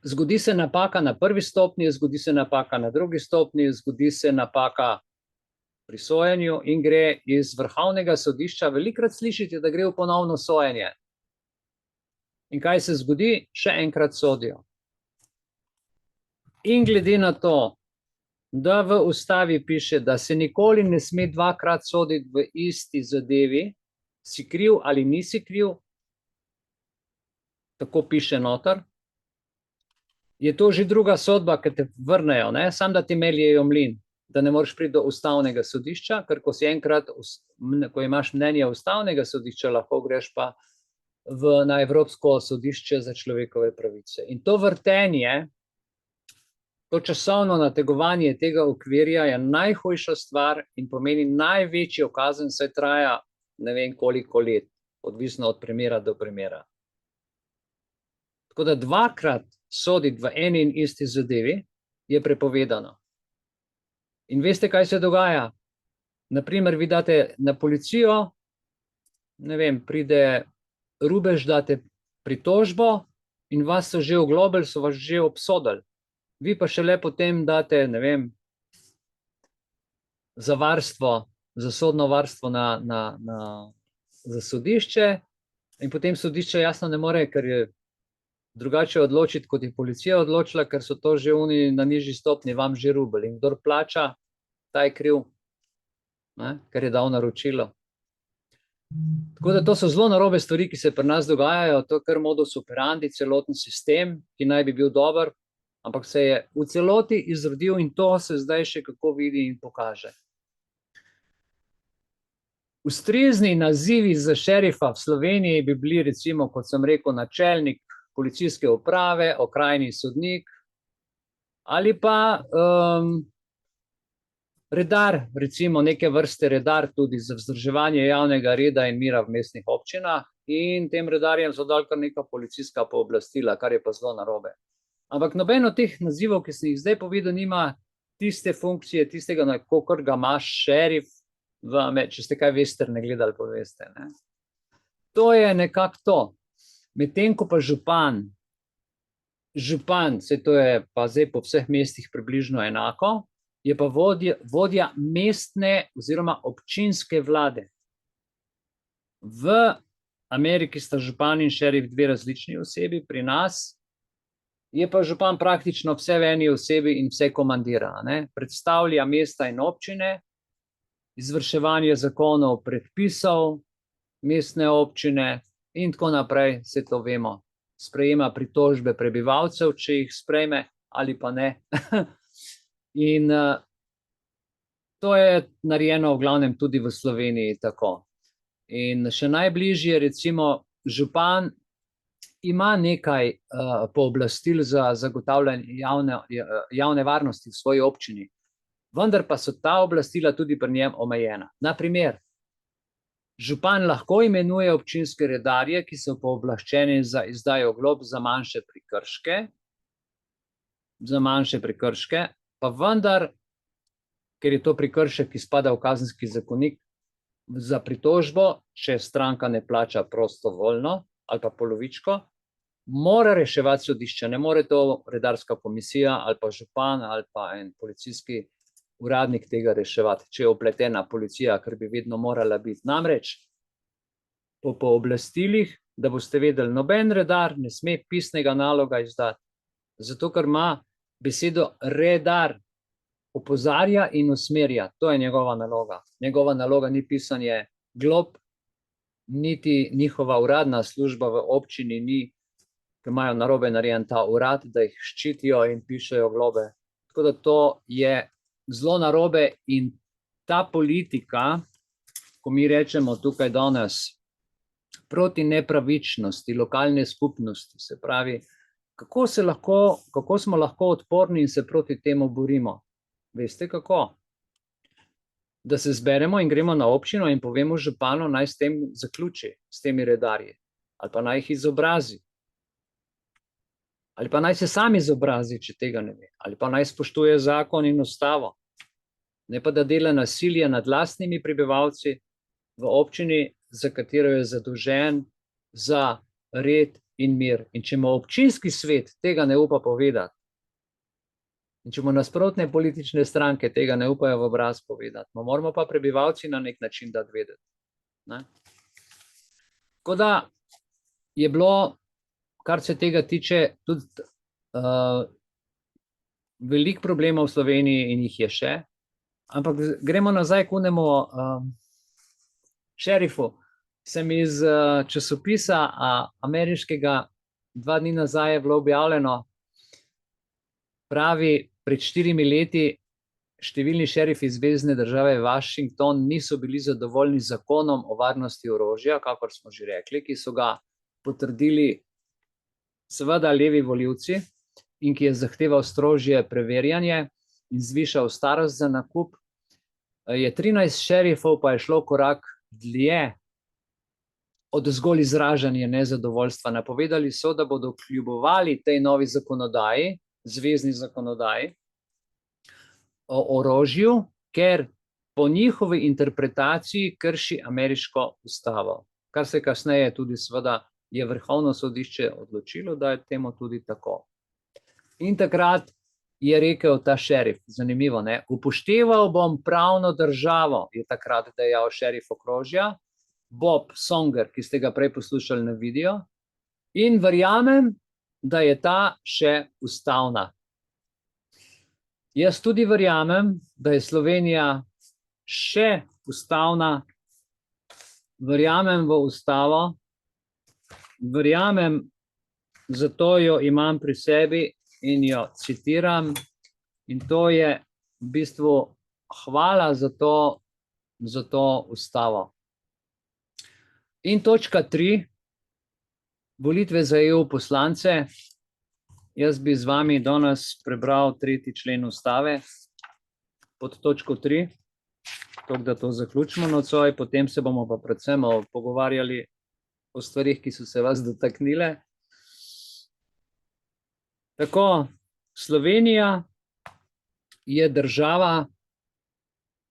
Zgodi se napaka na prvi stopnji, zgodi se napaka na drugi stopnji, zgodi se napaka pri sojenju in gre iz vrhovnega sodišča. Velikokrat slišite, da gre v ponovno sojenje. In kaj se zgodi? Še enkrat sodijo. In glede na to, da v ustavi piše, da se nikoli ne sme dvakrat soditi v isti zadevi, si kriv ali nisi kriv, tako piše noter, je to že druga sodba, ki te vrnejo, ne? Sam da ti meljejo mlin, da ne moreš priti do ustavnega sodišča, ker ko si enkrat, ko imaš mnenje ustavnega sodišča, lahko greš pa na Evropsko sodišče za človekove pravice. In to vrtenje, to časovno nategovanje tega okvirja je najhujša stvar in pomeni največjo kazen, saj traja ne vem koliko let, odvisno od primera do primera. Tako da dvakrat soditi v eni in isti zadevi je prepovedano. In veste, kaj se dogaja? Naprimer, vi date na policijo, ne vem, pride rubež, date pritožbo in vas so že oglobili, so vas že obsodili. Vi pa šele potem date, ne vem, za varstvo, za sodno varstvo za sodišče in potem sodišče jasno ne more, ker je drugače odločiti, kot je policija odločila, ker so to že oni na nižji stopni vam že rubili. In kdor plača, ta je kriv, ne, ker je dal naročilo. Tako da to so zelo narobe stvari, ki se pri nas dogajajo, to je kar modus operandi, celoten sistem, ki naj bi bil dober, ampak se je v celoti izrodil in to se zdaj še kako vidi in pokaže. Ustrezni nazivi za šerifa v Sloveniji bi bili recimo, kot sem rekel, načelnik policijske uprave, okrajni sodnik ali pa redar, recimo neke vrste redar tudi za vzdrževanje javnega reda in mira v mestnih občinah in tem redarjem so dali kar neka policijska pooblastila, kar je pa zelo narobe. Ampak noben od teh nazivov, ki sem jih zdaj povedal, nima tiste funkcije, tistega, kakor ga ima šerif, če ste kaj westerne gledali, pa veste. Ne? To je nekako to. Medtem ko pa župan, se to je pa zdaj po vseh mestih približno enako, je pa vodja mestne oziroma občinske vlade. V Ameriki sta župan in šerif dve različni osebi, pri nas je pa župan praktično vse v eni osebi in vse komandira. Ne? Predstavlja mesta in občine, izvrševanje zakonov, predpisov, mestne občine in tako naprej, vse to vemo. Sprejema pritožbe prebivalcev, če jih sprejme ali pa ne. In to je narejeno v glavnem tudi v Sloveniji tako. In še najbližje, recimo, župan ima nekaj pooblastil za zagotavljanje javne varnosti v svoji občini, vendar pa so ta oblastila tudi pri njem omejena. Na primer, župan lahko imenuje občinske redarje, ki so pooblaščeni za izdajo glob za manjše prekrške, pa vendar, ker je to prekršek, ki spada v kazenski zakonik, za pritožbo, če stranka ne plača prostovoljno ali pa polovičko, mora reševati sodišče, ne more to redarska komisija ali pa župan ali pa en policijski uradnik tega reševati, če je opletena policija, ker bi vedno morala biti. Namreč po pooblastilih, da boste vedeli, noben redar ne sme pisnega naloga izdati, zato ker ima besedo redar, opozarja in usmerja, to je njegova naloga. Njegova naloga ni pisanje glob, niti njihova uradna služba v občini ni, ki imajo narobe narejen ta urad, da jih ščitijo in pišejo globe. Tako da to je zelo narobe in ta politika, ko mi rečemo tukaj danes proti nepravičnosti lokalne skupnosti, se pravi, kako smo lahko odporni in se proti temu borimo. Veste kako? Da se zberemo in gremo na občino in povemo županu, naj s tem zaključi, s temi redarji, ali pa naj jih izobrazi. Ali pa naj se sam izobrazi, če tega ne ve. Ali pa naj spoštuje zakon in ustavo. Ne pa da dela nasilje nad lastnimi prebivalci v občini, za katero je zadolžen za red in mir. In če mu občinski svet tega ne upa povedati, in če mu nasprotne politične stranke tega ne upajo v obraz povedati, moramo pa prebivalci na nek način dati vedeti. Ne? Tako da je bilo, kar se tega tiče, tudi veliko problemov v Sloveniji in jih je še. Ampak gremo nazaj k onemu šerifu. Sem iz časopisa ameriškega 2 dni nazaj je bilo objavljeno, pravi, pred 4 leti številni šerifi zvezne države Washington niso bili zadovoljni z zakonom o varnosti orožja, kakor smo že rekli, ki so ga potrdili seveda levi volivci in ki je zahteval strožje preverjanje in zvišal starost za nakup. Je 13 šerifov pa je šlo korak dlje od zgolj izražanja nezadovoljstva. Napovedali so, da bodo kljubovali tej novi zakonodaji, zvezni zakonodaji o orožju, ker po njihovi interpretaciji krši ameriško ustavo. Kar se kasneje tudi seveda je Vrhovno sodišče odločilo, da je temu tudi tako. In takrat je rekel ta šerif, zanimivo, ne, upošteval bom pravno državo, je takrat dejal šerif okrožja, Bob Songer, ki ste ga prej poslušali na video, in verjamem, da je ta še ustavna. Jaz tudi verjamem, da je Slovenija še ustavna, verjamem v ustavo, verjamem, zato jo imam pri sebi in jo citiram, in to je v bistvu hvala za to ustavo. In točka 3, volitve za EU poslance. Jaz bi z vami danes prebral 3. člen ustave pod točko 3, tako da to zaključimo nocoj, potem se bomo pa predvsem pogovarjali o stvarih, ki so se vas dotaknile. Tako, Slovenija je država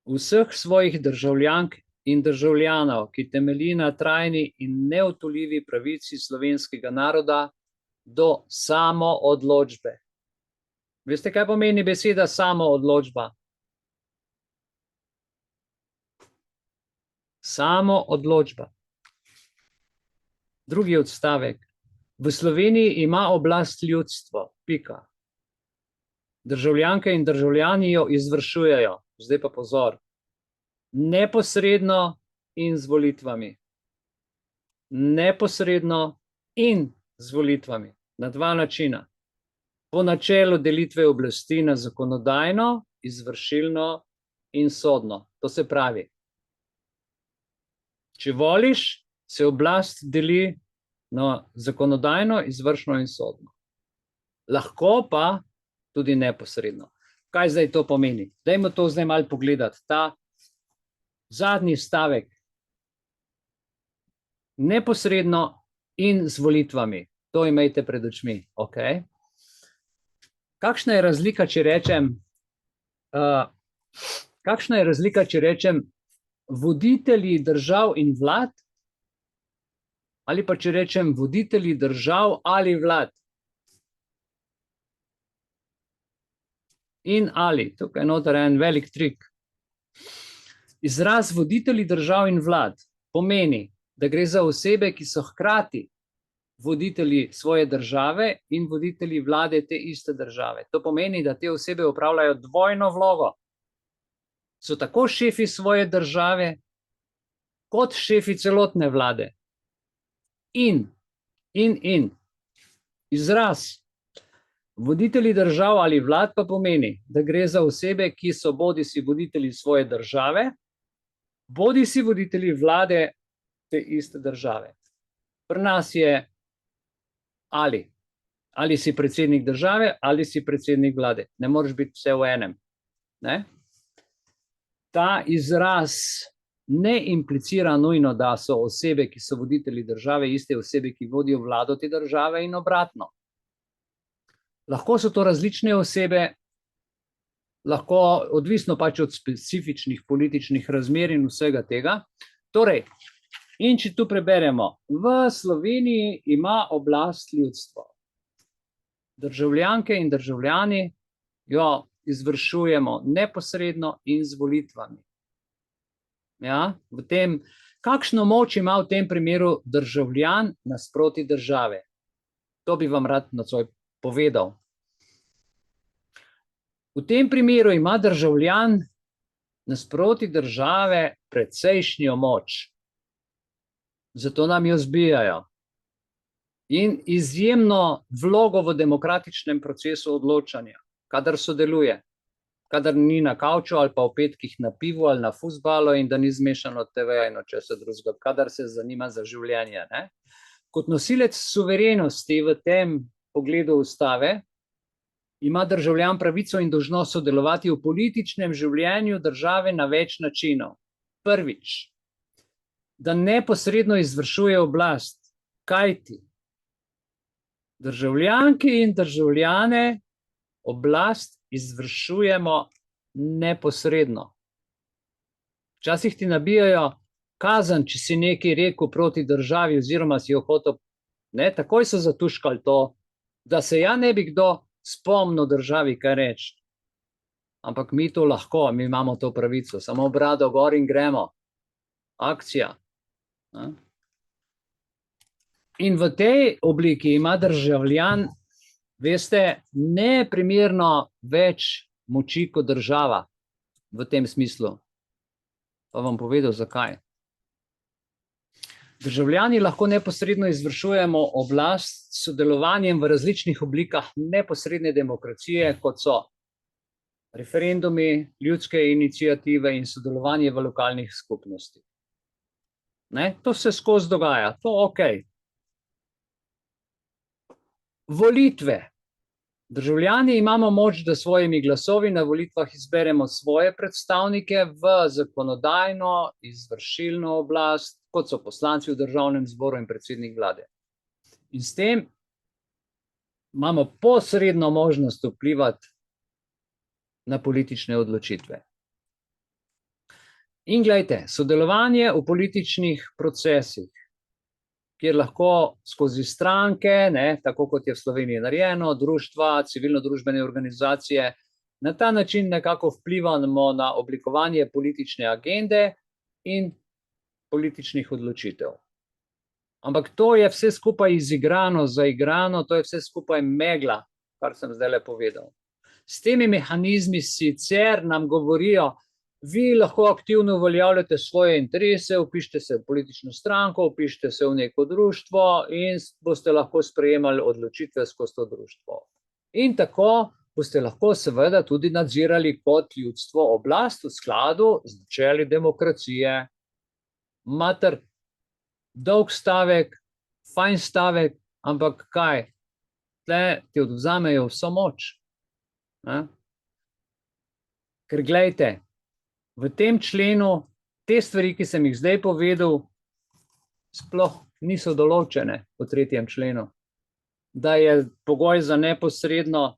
vseh svojih državljank in državljanov, ki temelji na trajni in neodtujljivi pravici slovenskega naroda do samoodločbe. Veste, kaj pomeni beseda samoodločba? Samoodločba. Drugi odstavek. V Sloveniji ima oblast ljudstvo. Pika. Državljanke in državljani jo izvršujejo. Zdaj pa pozor. Neposredno in z volitvami. Neposredno in z volitvami. Na 2 načina. Po načelu delitve oblasti na zakonodajno, izvršilno in sodno. To se pravi, če voliš, se oblast deli na zakonodajno, izvršno in sodno. Lahko pa tudi neposredno. Kaj zdaj to pomeni? Dajmo to zdaj malo pogledati. Ta zadnji stavek. Neposredno in z volitvami. To imejte pred očmi. Okay? Kakšna je razlika, če rečem voditelji držav in vlad, ali pa če rečem voditelji držav ali vlad? In ali, tukaj noter je en velik trik. Izraz voditelji držav in vlad pomeni, da gre za osebe, ki so hkrati voditelji svoje države in voditelji vlade te iste države. To pomeni, da te osebe opravljajo dvojno vlogo. So tako šefi svoje države, kot šefi celotne vlade. In. Izraz voditelji držav ali vlad pa pomeni, da gre za osebe, ki so bodisi voditelji svoje države, bodisi voditelji vlade te iste države. Pri nas je ali si predsednik države, ali si predsednik vlade. Ne moreš biti vse v enem. Ne? Ta izraz ne implicira nujno, da so osebe, ki so voditelji države, iste osebe, ki vodijo vlado te države in obratno. Lahko so to različne osebe, lahko odvisno pač od specifičnih političnih razmer in vsega tega, Torej, in če tu preberemo, v Sloveniji ima oblast ljudstvo. Državljanke in državljani jo izvršujemo neposredno in z volitvami. Ja, v tem, kakšno moč ima v tem primeru državljan nasproti države? To bi vam rad nocoj povedal. V tem primeru ima državljan nasproti države precejšnjo moč. Zato nam jo zbijajo. In izjemno vlogo v demokratičnem procesu odločanja, kadar sodeluje, kadar ni na kavču ali pa v petkih na pivu ali na fuzbalu in da ni zmešano TV-ja in česa drugega, kadar se zanima za življenje. Ne? Kot nosilec suverenosti v tem pogledu ustave ima državljan pravico in dolžnost sodelovati v političnem življenju države na več načinov. Prvič, da neposredno izvršuje oblast, kajti državljanke in državljane oblast izvršujemo neposredno. Včasih ti nabijajo kazen, če si nekaj rekel proti državi oziroma si jo hotel, ne, takoj so zatuškali to, da se ja ne bi kdo spomnil državi kaj reči. Ampak mi to lahko, mi imamo to pravico, samo brado gor in gremo. Akcija. In v tej obliki ima državljan, veste, neprimerno več moči kot država v tem smislu. Pa vam povedal, zakaj. Državljani lahko neposredno izvršujemo oblast s sodelovanjem v različnih oblikah neposredne demokracije, kot so referendumi, ljudske iniciative in sodelovanje v lokalnih skupnostih. Ne, to se skozi dogaja, to okej. Volitve. Državljani imamo moč, da svojimi glasovi na volitvah izberemo svoje predstavnike v zakonodajno, izvršilno oblast, kot so poslanci v državnem zboru in predsednik vlade. In s tem imamo posredno možnost vplivati na politične odločitve. In glejte, sodelovanje v političnih procesih, kjer lahko skozi stranke, ne, tako kot je v Sloveniji narejeno, društva, civilno-družbene organizacije, na ta način nekako vplivamo na oblikovanje politične agende in političnih odločitev. Ampak to je vse skupaj izigrano, zaigrano, to je vse skupaj megla, kar sem zdajle povedal. S temi mehanizmi sicer nam govorijo, vi lahko aktivno uveljavljate svoje interese, vpišite se v politično stranko, vpišite se v neko društvo in boste lahko sprejemali odločitve skozi to društvo. In tako boste lahko seveda tudi nadzirali kot ljudstvo oblast v skladu z načeli demokracije. Mater, dolg stavek, fajn stavek, ampak kaj? Tle ti odvzamejo vso moč. Ker glejte, v tem členu te stvari, ki sem jih zdaj povedal, sploh niso določene v 3. členu. Da je pogoj za neposredno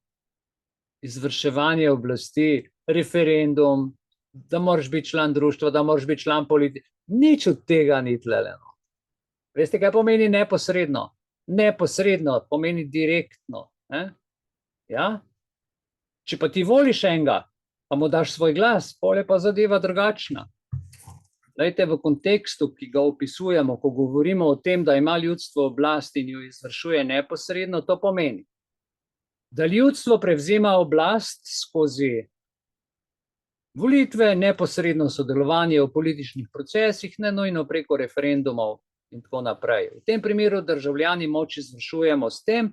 izvrševanje oblasti referendum, da moraš biti član društva, da moraš biti član politike. Nič od tega ni tlele. Veste, kaj pomeni neposredno? Neposredno pomeni direktno. Ja? Če pa ti voliš enega, pa mu daš svoj glas, pol je pa zadeva drugačna. Glejte, v kontekstu, ki ga opisujemo, ko govorimo o tem, da ima ljudstvo oblast in jo izvršuje neposredno, to pomeni, da ljudstvo prevzema oblast skozi volitve, neposredno sodelovanje v političnih procesih, ne nujno preko referendumov in tako naprej. V tem primeru državljani moč izvršujemo s tem,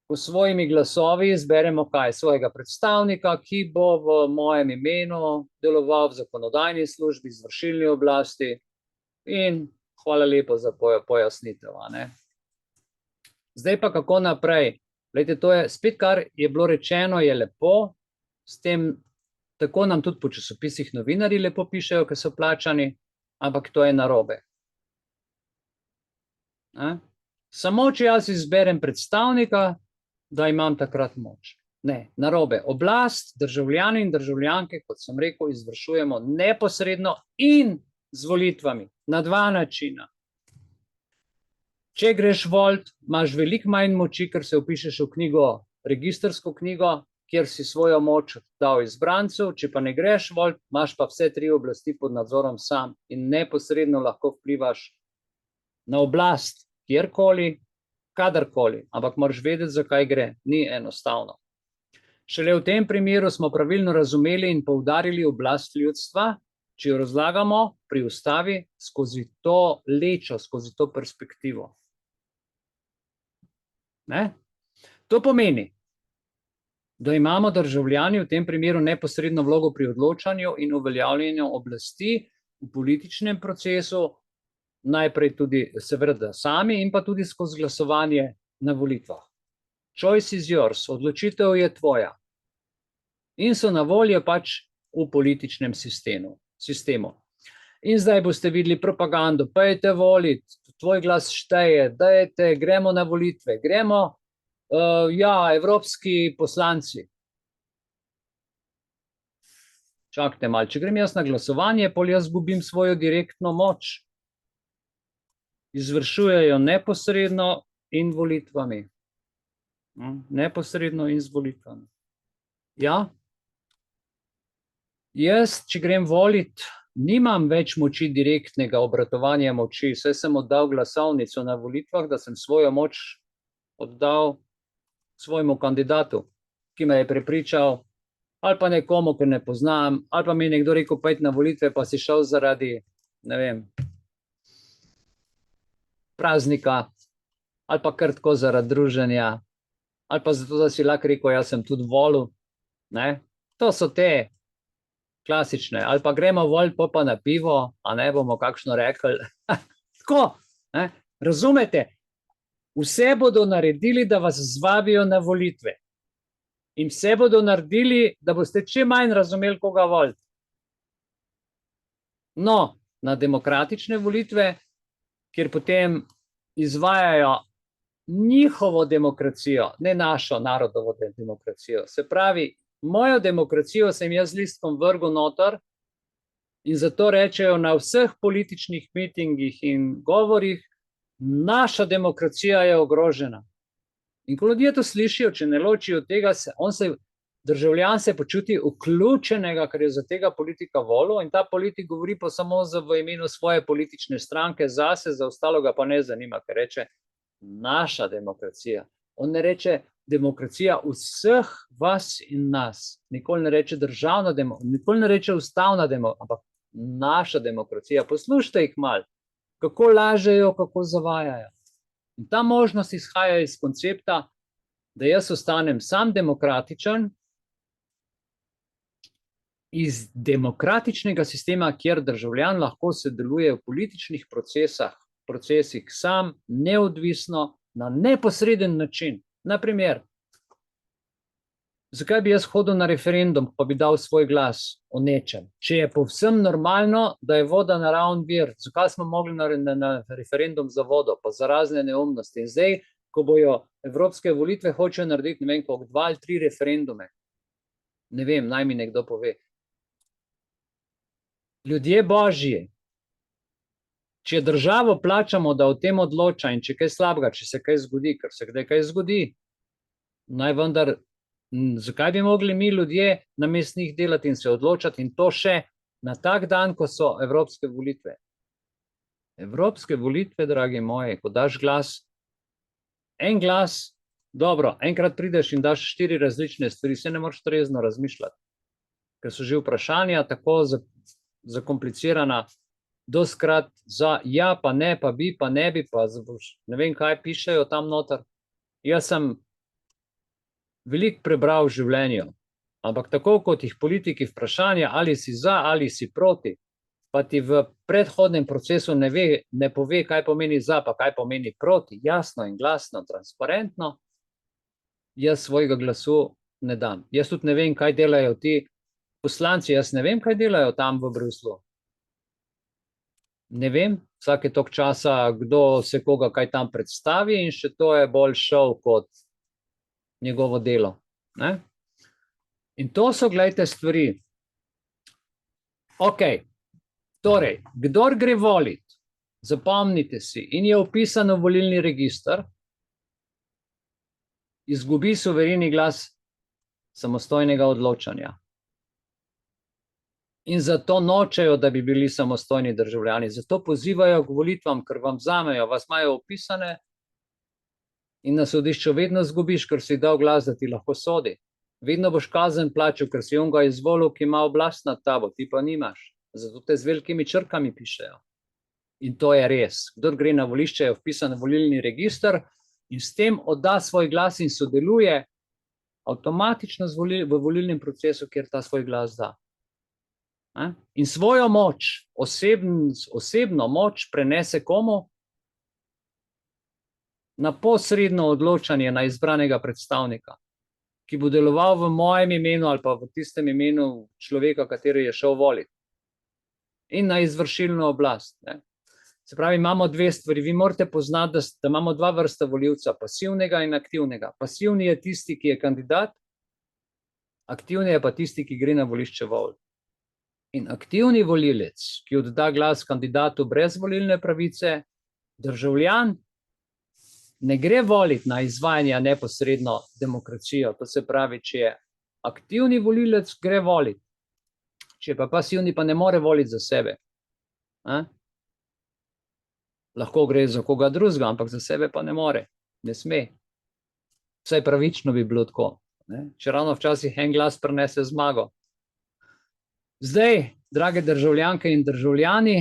ko svojimi glasovi izberemo kaj? Svojega predstavnika, ki bo v mojem imenu deloval v zakonodajni službi, izvršilni oblasti in hvala lepo za pojasnitev. Zdaj pa kako naprej? Glejte, to je spet, kar je bilo rečeno, je lepo, s tem tako nam tudi po časopisih novinarji lepo pišejo, ker so plačani, ampak to je narobe. Samo če jaz izberem predstavnika, da imam takrat moč. Ne, narobe. Oblast, državljani in državljanke, kot sem rekel, izvršujemo neposredno in z volitvami na dva načina. Če greš volit, imaš veliko manj moči, ker se vpišeš v knjigo, registrsko knjigo, kjer si svojo moč dal izbrancu, če pa ne greš volit, imaš pa vse tri oblasti pod nadzorom sam in neposredno lahko vplivaš na oblast, kjerkoli, kadarkoli, ampak moraš vedeti, zakaj gre, ni enostavno. Šele v tem primeru smo pravilno razumeli in poudarili oblast ljudstva, če jo razlagamo pri ustavi skozi to lečo, skozi to perspektivo. Ne? To pomeni, da imamo državljani v tem primeru neposredno vlogo pri odločanju in uveljavljanju oblasti v političnem procesu, najprej tudi seveda sami in pa tudi skozi glasovanje na volitvah. Choice is yours, odločitev je tvoja. In so na voljo pač v političnem sistemu. In zdaj boste videli propagando, pejte voliti, tvoj glas šteje, dajte, gremo na volitve, gremo, evropski poslanci. Čakajte malo, če grem jaz na glasovanje, pol jaz gubim svojo direktno moč. Izvršujejo neposredno in volitvami. Neposredno in z volitvami. Ja? Jaz, če grem volit, nimam več moči direktnega obratovanja moči, saj sem oddal glasovnico na volitvah, da sem svojo moč oddal svojemu kandidatu, ki me je prepričal, ali pa nekomu, ki ne poznam, ali pa mi je nekdo rekel, pojdi na volitve, pa si šel zaradi, ne vem, praznika, ali pa kar tako zaradi druženja, ali pa zato, da si lahko rekel, jaz sem tudi volil. Ne? To so te klasične. Ali pa gremo volit, pa na pivo, a ne bomo kakšno rekli. Tako, ne? Razumete? Vse bodo naredili, da vas zvabijo na volitve. In vse bodo naredili, da boste čim manj razumeli, koga voliti. No, na demokratične volitve, kjer potem izvajajo njihovo demokracijo, ne našo narodovo demokracijo. Se pravi, mojo demokracijo sem jaz listkom vrgel noter in zato rečejo na vseh političnih mitingih in govorih, naša demokracija je ogrožena. In ko ljudje to slišijo, če ne ločijo tega, državljan se počuti vključenega, ker je za tega politika volil in ta politik govori pa samo v imenu svoje politične stranke, zase, za ostalo ga pa ne zanima, ker reče naša demokracija. On ne reče demokracija vseh vas in nas. Nikoli ne reče državna demokracija, nikoli ne reče ustavna demokracija, ampak naša demokracija. Poslušajte jih malo, kako lažejo, kako zavajajo. In ta možnost izhaja iz koncepta, da jaz ostanem sam demokratičen iz demokratičnega sistema, kjer državljan lahko sodeluje v političnih procesih sam, neodvisno, na neposreden način. Naprimer, zakaj bi jaz hodil na referendum, pa bi dal svoj glas o nečem? Če je povsem normalno, da je voda naravni vir, zakaj smo mogli na referendum za vodo, pa za razne neumnosti? In zdaj, ko bojo evropske volitve, hočejo narediti, ne vem, koliko, 2 ali 3 referendume. Ne vem, naj mi nekdo pove. Ljudje božji, če državo plačamo, da o tem odloča in če kaj slabega, če se kaj zgodi, ker se kdaj kaj zgodi, naj vendar, zakaj bi mogli mi ljudje namesto njih delati in se odločati in to še na tak dan, ko so evropske volitve. Evropske volitve, dragi moji, ko daš glas, en glas, dobro, enkrat prideš in daš 4 različne stvari, se ne moreš trezno razmišljati, ker so že vprašanja tako zakomplicirana, doskrat za ja, pa ne, pa bi, pa ne bi, pa ne vem, kaj pišejo tam noter. Jaz sem veliko prebral v življenju, ampak tako kot jih politiki vprašanja, ali si za, ali si proti, pa ti v predhodnem procesu ne pove, kaj pomeni za, pa kaj pomeni proti, jasno in glasno, transparentno, jaz svojega glasu ne dam. Jaz tudi ne vem, kaj delajo ti poslanci, jaz ne vem, kaj delajo tam v Bruslu. Ne vem, vsake toliko časa, kdo se koga kaj tam predstavi in še to je bolj šov kot njegovo delo. Ne? In to so, glejte, stvari. Ok, Torej, kdor gre volit, zapomnite si, in je vpisan v volilni register, izgubi suvereni glas samostojnega odločanja. In zato nočejo, da bi bili samostojni državljani. Zato pozivajo k volitvam, ker vam vzamejo, vas imajo vpisane in na sodišču vedno izgubiš, ker si dal glas, da ti lahko sodi. Vedno boš kazen plačal, ker si onga izvolil, ki ima oblast nad tabo, ti pa nimaš. Zato te z velikimi črkami pišejo. In to je res. Kdor gre na volišče, je vpisan v volilni register in s tem odda svoj glas in sodeluje avtomatično v volilnem procesu, kjer ta svoj glas da. In svojo moč, osebno moč prenese komu? Na posredno odločanje na izbranega predstavnika, ki bo deloval v mojem imenu ali pa v tistem imenu človeka, kateri je šel voliti. In na izvršilno oblast. Ne. Se pravi, imamo dve stvari. Vi morate poznati, da imamo dva vrsta volivca, pasivnega in aktivnega. Pasivni je tisti, ki je kandidat, aktivni je pa tisti, ki gre na volišče voliti. In aktivni volilec, ki odda glas kandidatu brez volilne pravice, državljan, ne gre voliti na izvajanje neposredno demokracijo. To se pravi, če je aktivni volilec, gre voliti. Če pa pasivni, pa ne more voliti za sebe. Lahko gre za koga drugega, ampak za sebe pa ne more. Ne sme. Vsaj pravično bi bilo tako. Če ravno včasih en glas prinese zmago. Zdaj, drage državljanke in državljani,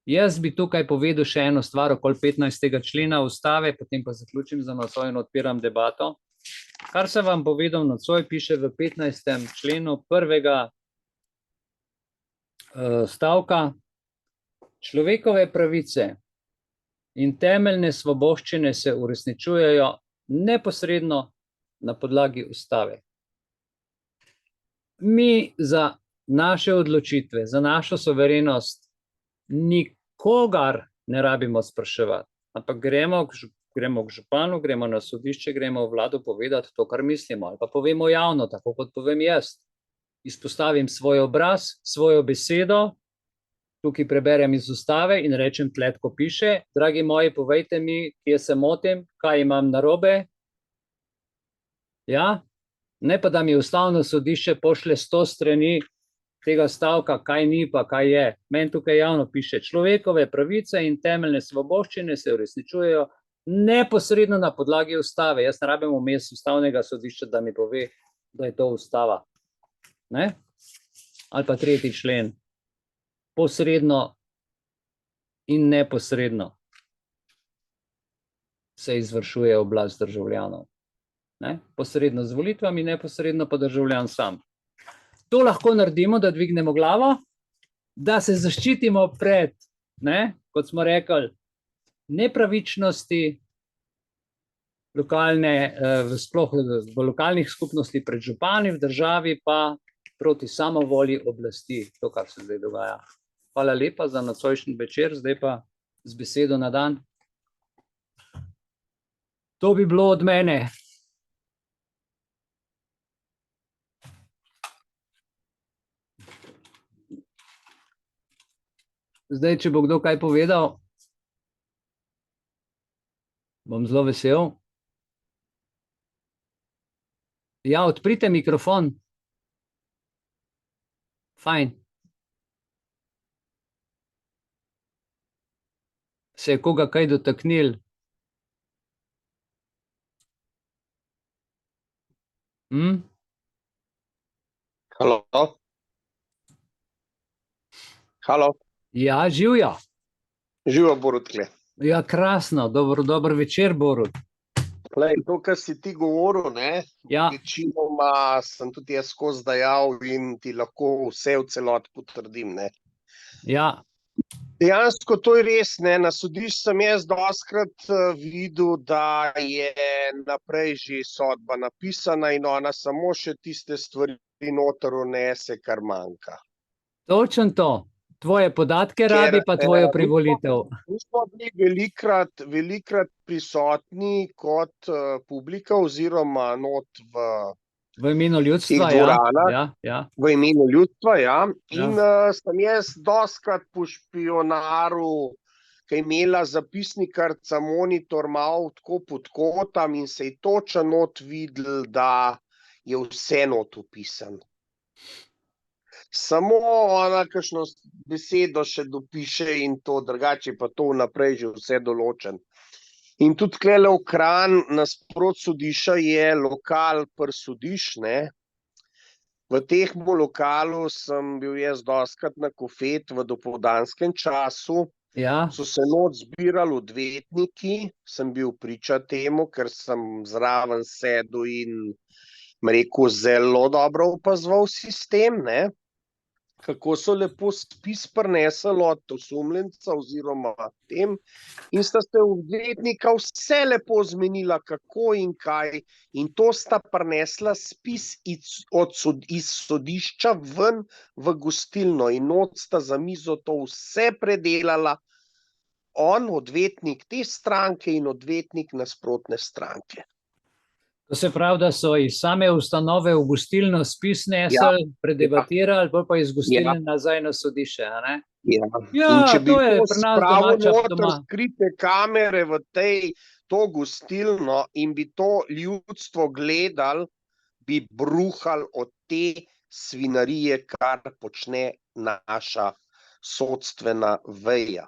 jaz bi tukaj povedal še eno stvar okoli 15. člena ustave, potem pa zaključim za nocoj in odpiram debato. Kar sem vam povedal nocoj, piše v 15. členu prvega stavka. Človekove pravice in temeljne svoboščine se uresničujejo neposredno na podlagi ustave. Mi za naše odločitve, za našo suverenost nikogar ne rabimo spraševati, ampak gremo k županu, gremo na sodišče, gremo v vlado povedati to, kar mislimo, ali pa povemo javno, tako kot povem jaz. Izpostavim svoj obraz, svojo besedo, tukaj preberem iz ustave in rečem tle, ko piše, dragi moji, povejte mi, kje se motim, kaj imam narobe. Ja, ne pa da mi ustavno sodišče pošle 100 strani tega stavka, kaj ni pa kaj je. Meni tukaj javno piše, človekove pravice in temeljne svoboščine se uresničujejo neposredno na podlagi ustave. Jaz ne rabim vmes ustavnega sodišča, da mi pove, da je to ustava. Ne? Ali pa 3. člen. Posredno in neposredno se izvršuje oblast državljanov. Ne? Posredno z volitvami, neposredno pa državljan sam. To lahko naredimo, da dvignemo glavo, da se zaščitimo pred, kot smo rekli, nepravičnosti sploh v lokalnih skupnosti pred župani, v državi pa proti samovolji oblasti, to, kar se zdaj dogaja. Hvala lepa za nocojšnji večer, zdaj pa z besedo na dan. To bi bilo od mene. Zdaj, če bo kdo kaj povedal, bom zelo vesel. Ja, odprite mikrofon. Fajn. Se je koga kaj dotaknil? Halo? Halo? Ja, živjo. Živo, Borut, tle. Ja, krasno. Dober večer, Borut. To, kar si ti govoril, Ja. večinoma sem tudi jaz skozi dajal in ti lahko vse v celoti potrdim. Ja. Dejansko to je res. Na sodišču sem jaz dostikrat videl, da je naprej že sodba napisana in ona samo še tiste stvari noter vnese, kar manjka. Točno to. Tvoje podatke rabi pa tvojo privolitev. Mi smo bili velikrat prisotni kot publika oziroma not v V imenu ljudstva, teh dvoranah. ja, ja. V imenu ljudstva, ja. In Ja. sem jaz doskrat po špionaru, ki je imela zapisnikarca monitor malo tako pod kotam in se je točno not videl, da je vse not opisan. Samo ona kakšno besedo še dopiše in to, drugače pa to vnaprej že vse določen. In tudi tlele v Kranj nasprot sodišča je lokal pri sodišč, ne. V tem lokalu sem bil jaz doskrat na kofet v dopoldanskem času. Ja, So se noč zbirali odvetniki, sem bil priča temu, ker sem zraven sedel in rekel, zelo dobro opazoval sistem, ne. Kako so lepo spis prinesli od osumljenca oziroma tem in sta se odvetnika vse lepo zmenila, kako in kaj, in to sta prinesla spis iz sodišča ven v gostilno in not sta za mizo to vse predelala, on, odvetnik te stranke in odvetnik nasprotne stranke. to se pravi, da so iz same ustanove v gostilno spis nesli, predebatirali, pol pa iz gostilne nazaj na sodišče, a ne? Ja. Ja, In če bi to je to pri nas spravil domača noter doma. skrite kamere v to gostilno in bi to ljudstvo gledali, bi bruhali od te svinarije, kar počne naša sodstvena veja.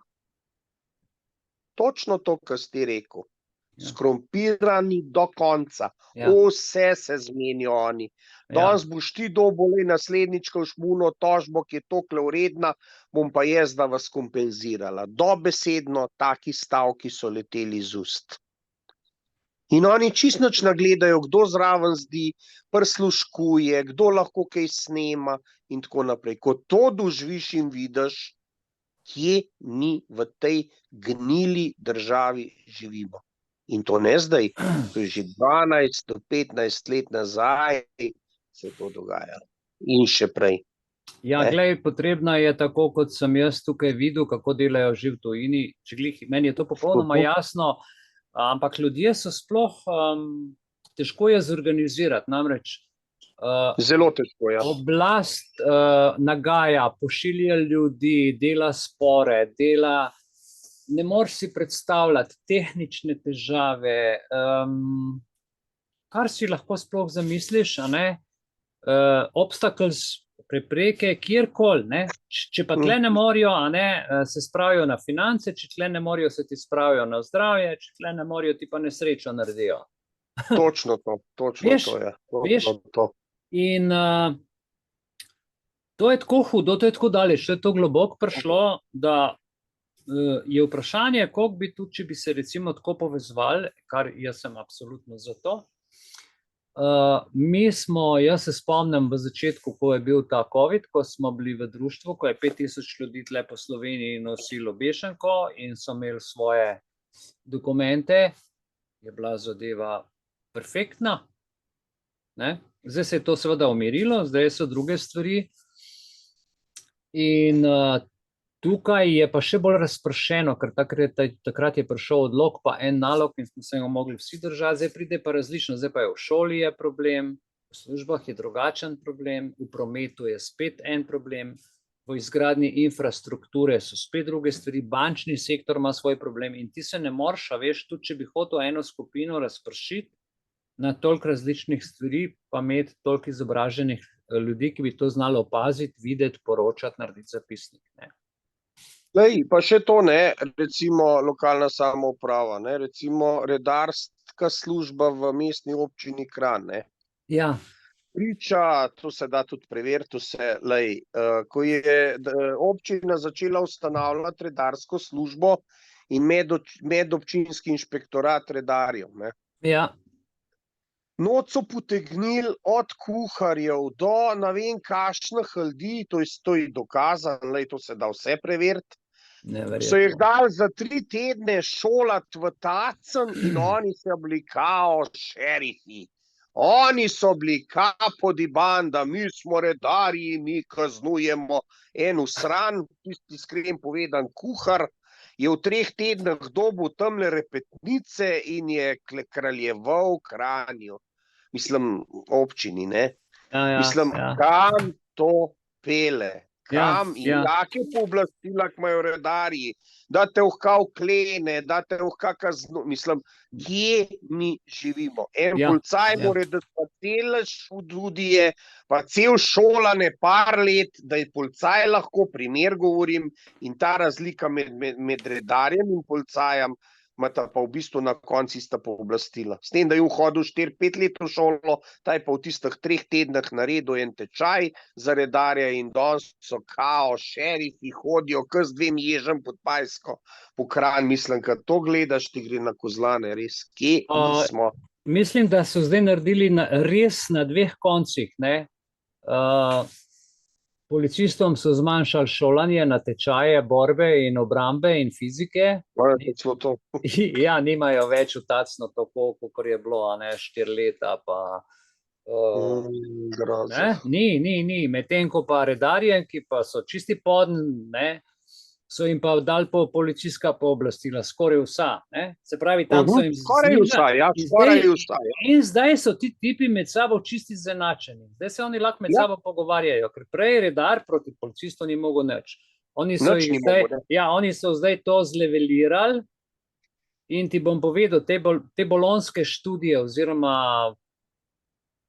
Točno to, kar ste rekel. Ja. Skorumpirani do konca. Ja. Vse se zmenijo oni. Danes boš ti dobil naslednjič, ko boš muno tožbo, ki je toliko vredna, bom pa jaz, da vas kompenzirala. Dobesedno taki stavki so leteli iz ust. In oni čisto nič ne gledajo, kdo zraven zdi, prisluškuje, kdo lahko kaj snema in tako naprej. Ko to doživiš in vidiš, kje mi v tej gnili državi živimo. In to ne zdaj, to je že 12 do 15 let nazaj se to dogajalo. In še prej. Ja, glej, potrebno je tako, kot sem jaz tukaj videl, kako delajo že v tujini. Meni je to popolnoma jasno, ampak ljudje so sploh, težko je zorganizirati, namreč Zelo težko, ja. oblast nagaja, pošilja ljudi, dela spore, ne moreš si predstavljati tehnične težave, kar si lahko sploh zamisliš, a ne, obstacles, prepreke, kjerkoli, ne, če pa tle ne morajo, a ne, se spravijo na finance, če tle ne morajo, se ti spravijo na zdravje, če tle ne morajo, ti pa nesrečo naredijo. Točno to, Veš, je. veš, Točno to. In to je tako hudo, to je tako daleč, to je to globoko prišlo, da je vprašanje, koliko bi tudi, če bi se recimo tako povezovali, kar jaz sem absolutno za to. Jaz se spomnim v začetku, ko je bil ta COVID, ko smo bili v društvu, ko je 5000 ljudi tle po Sloveniji nosilo bešanko in so imeli svoje dokumente, je bila zadeva perfektna. Ne? Zdaj se je to seveda umirilo, zdaj so druge stvari. In tukaj je pa še bolj razpršeno, ker takrat je prišel odlok pa en nalog in smo se ga mogli vsi držati, zdaj pride pa različno, zdaj pa je v šoli je problem, v službah je drugačen problem, v prometu je spet en problem, v izgradnji infrastrukture so spet druge stvari, bančni sektor ima svoj problem in ti se ne moreš, a veš, tudi če bi hotel eno skupino razpršiti na toliko različnih stvari, pa imeti toliko izobraženih ljudi, ki bi to znali opaziti, videti, poročati, narediti zapisnik, ne. Lej, pa še to, ne, recimo lokalna samouprava, ne, recimo redarska služba v mestni občini Kranj, ne. Ja. Priča, to se da tudi preveriti vse, lej, ko je občina začela ustanavljati redarsko službo in medobčinski inšpektorat redarjev, ne. Ja. Not so potegnili od kuharjev do ne vem kakšnih ljudi, to je dokazano, lej, to se da vse preveriti. So jih dali za 3 tedne šolati v Tacen in oni so bili kao šerifi. Oni so bili kapodibanda, mi smo redarji, mi kaznujemo en usran, tisti iskren povedan kuhar, je v 3 tednih dobil tamle repetnice in je kraljeval Kranju. mislim, občini, ne. Mislim, ja. kam to pele? Ja, Kam in ja. jake pooblastila imajo redarji, da te ohka vklene, da te ohka kaznu. Mislim, kje mi živimo? En Ja, policaj ja. mora dati pa cel študije, pa cel šolane par let, da je policaj lahko, primer govorim, in ta razlika med redarjem in policajem imata pa v bistvu na koncu ista pooblastila. S tem, da je hodil 4-5 let v šolo, ta je pa v tistih 3 tednih naredil en tečaj za redarja in danes so kao, šerifi hodijo kar z 2 ježem pod Pajsko po Kranj. Mislim, kad to gledaš, ti gre na kozlane, res, kje smo? Mislim, da so zdaj naredili res na 2 koncih, ne. Policistom so zmanjšali šolanje na tečaje borbe in obrambe in fizike. Ja, nimajo več utacno tako, kot je bilo, a ne, 4 leta pa ne, ni. Medtem ko pa redarje, ki pa so čisti podn, ne, so jim pa dali policijska pooblastila, skoraj vsa, ne. Se pravi, tam so jim skoraj vsa, ja, skoraj vsa. In zdaj so ti tipi med sabo čisti izenačeni. Zdaj se oni lahko med sabo pogovarjajo, ker prej redar proti policistu ni mogel nič. Oni so zdaj to zlevelirali in ti bom povedal, te bolonjske študije oziroma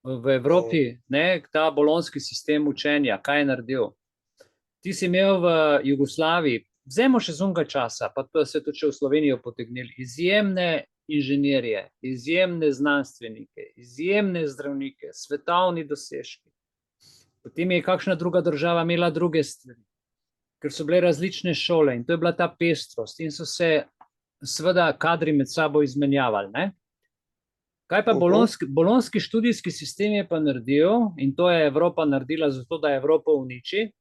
v Evropi, ne, ta bolonjski sistem učenja, kaj je naredil? Ti si imel v Jugoslaviji, vzemo še z onega časa, pa se tudi še v Slovenijo potegnili, izjemne inženirje, izjemne znanstvenike, izjemne zdravnike, svetovni dosežki. Potem je kakšna druga država imela druge stvari, ker so bile različne šole in to je bila ta pestrost in so se seveda kadri med sabo izmenjavali, ne. Kaj pa bolonjski študijski sistem je pa naredil, in to je Evropa naredila zato, da Evropo uniči,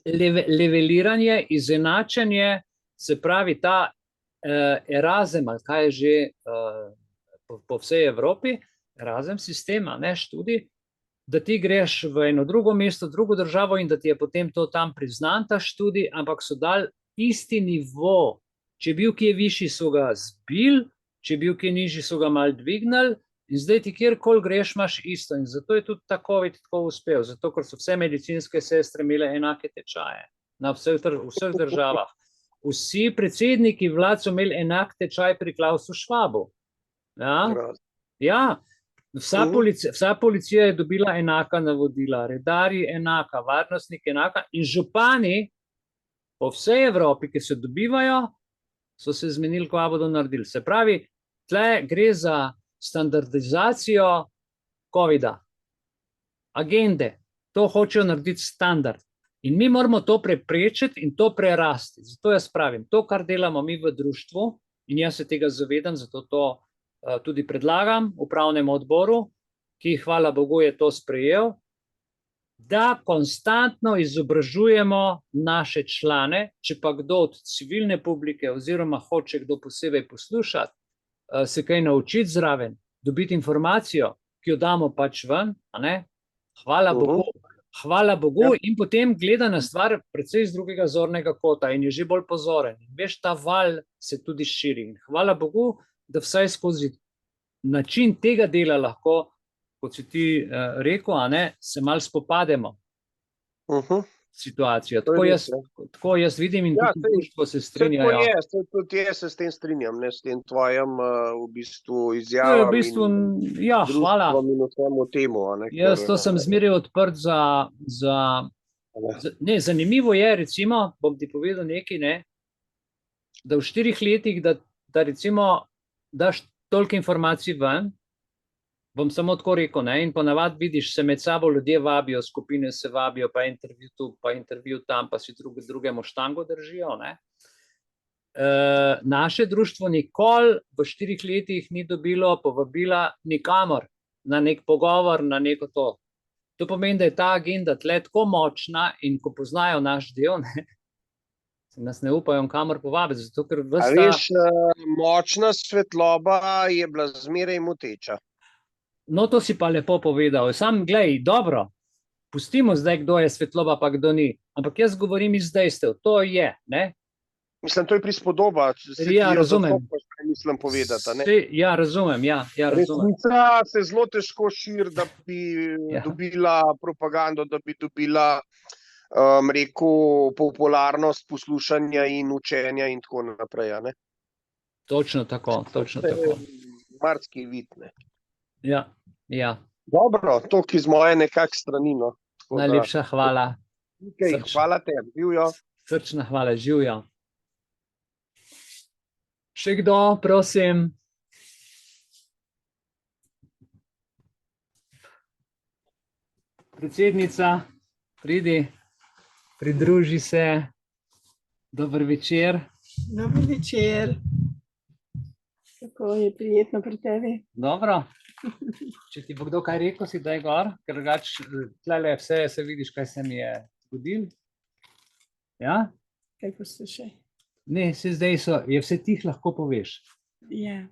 leveliranje, izenačenje, se pravi ta Erasmus, ali kaj je že po vsej Evropi, Erasmus sistema, ne, študij, da ti greš v eno drugo mesto, drugo državo in da ti je potem to tam priznan ta študij, ampak so dali isti nivo. Če je bil kje višji, so ga zbili, če je bil kje nižji, so ga malo dvignili in zdaj ti kjerkoli greš, imaš isto. In zato je tudi ta COVID tako uspel, zato ker so vse medicinske sestre imele enake tečaje na vseh državah. Vsi predsedniki vlad so imeli enak tečaj pri Klausu Schwabu. Ja, vsa policija je dobila enaka navodila, redarji enaka, varnostniki enaka in župani po vsej Evropi, ki se dobivajo, so se zmenili, kva bodo naredili. Se pravi, tle gre za standardizacijo COVID-a. Agende. To hočejo narediti standard. In mi moramo to preprečiti in to prerasti. Zato jaz pravim, to, kar delamo mi v društvu, in jaz se tega zavedam, zato to tudi predlagam upravnemu odboru, ki, hvala Bogu, je to sprejel, da konstantno izobražujemo naše člane, če pa kdo od civilne publike oziroma hoče kdo posebej poslušati, se kaj naučiti zraven, dobiti informacijo, ki jo damo pač ven, a ne? Hvala Bogu in potem gleda na stvar precej iz drugega zornega kota in je že bolj pozoren. In veš, ta val se tudi širi. In hvala Bogu, da vsaj skozi način tega dela lahko, kot si ti rekel, a ne, se malo spopademo situacijo. Tako jaz vidim in tudi društvo se strinjajo. Tudi jaz se s tem strinjam, ne, s tem tvojim v bistvu izjavam ja, hvala. in vsemu temu. Jaz to sem zmeraj odprt ne, zanimivo je, recimo, bom ti povedal nekaj, ne, da v 4 letih, da recimo daš toliko informacij ven, bom samo tako rekel, ne, in ponavadi vidiš, se med sabo ljudje vabijo, skupine se vabijo, pa intervju tu, pa intervju tam, pa si drugemu štango držijo, ne. Naše društvo nikoli v 4 letih ni dobilo povabila nikamor na nek pogovor, na neko to. To pomeni, da je ta agenda tle tako močna in ko poznajo naš del, ne, nas ne upajo kamor povabiti, zato ker veš, močna svetloba je bila zmeraj moteča. No, to si pa lepo povedal. Sam, glej, dobro, pustimo zdaj, kdo je svetloba, pa kdo ni. Ampak jaz govorim iz dejstev. To je, ne? Mislim, to je prispodoba. Ja, razumem. mislim povedati. A ne? Ja, razumem, ja, razumem. Resnica se zelo težko širi, da bi Ja. dobila propagando, da bi dobila rekel, popularnost poslušanja in učenja in tako naprej. A ne? Točno tako. Marski vidne. Ja. Dobro, to, ki z moje nekak strani. No. Najlepša hvala. Okay, hvala tebi, živjo. Srčna hvala, živjo. Še kdo, prosim? Predsednica, pridi, pridruži se. Dober večer. Dober večer. Kako je prijetno pri tebi? Dobro. Če ti bo kdo kaj rekel, si daj gor, ker drugače tlele vse se vidiš, kaj se mi je zgodilo. Ja? Kaj poslušaj? Ne, se zdaj je vse tih lahko poveš. Ja.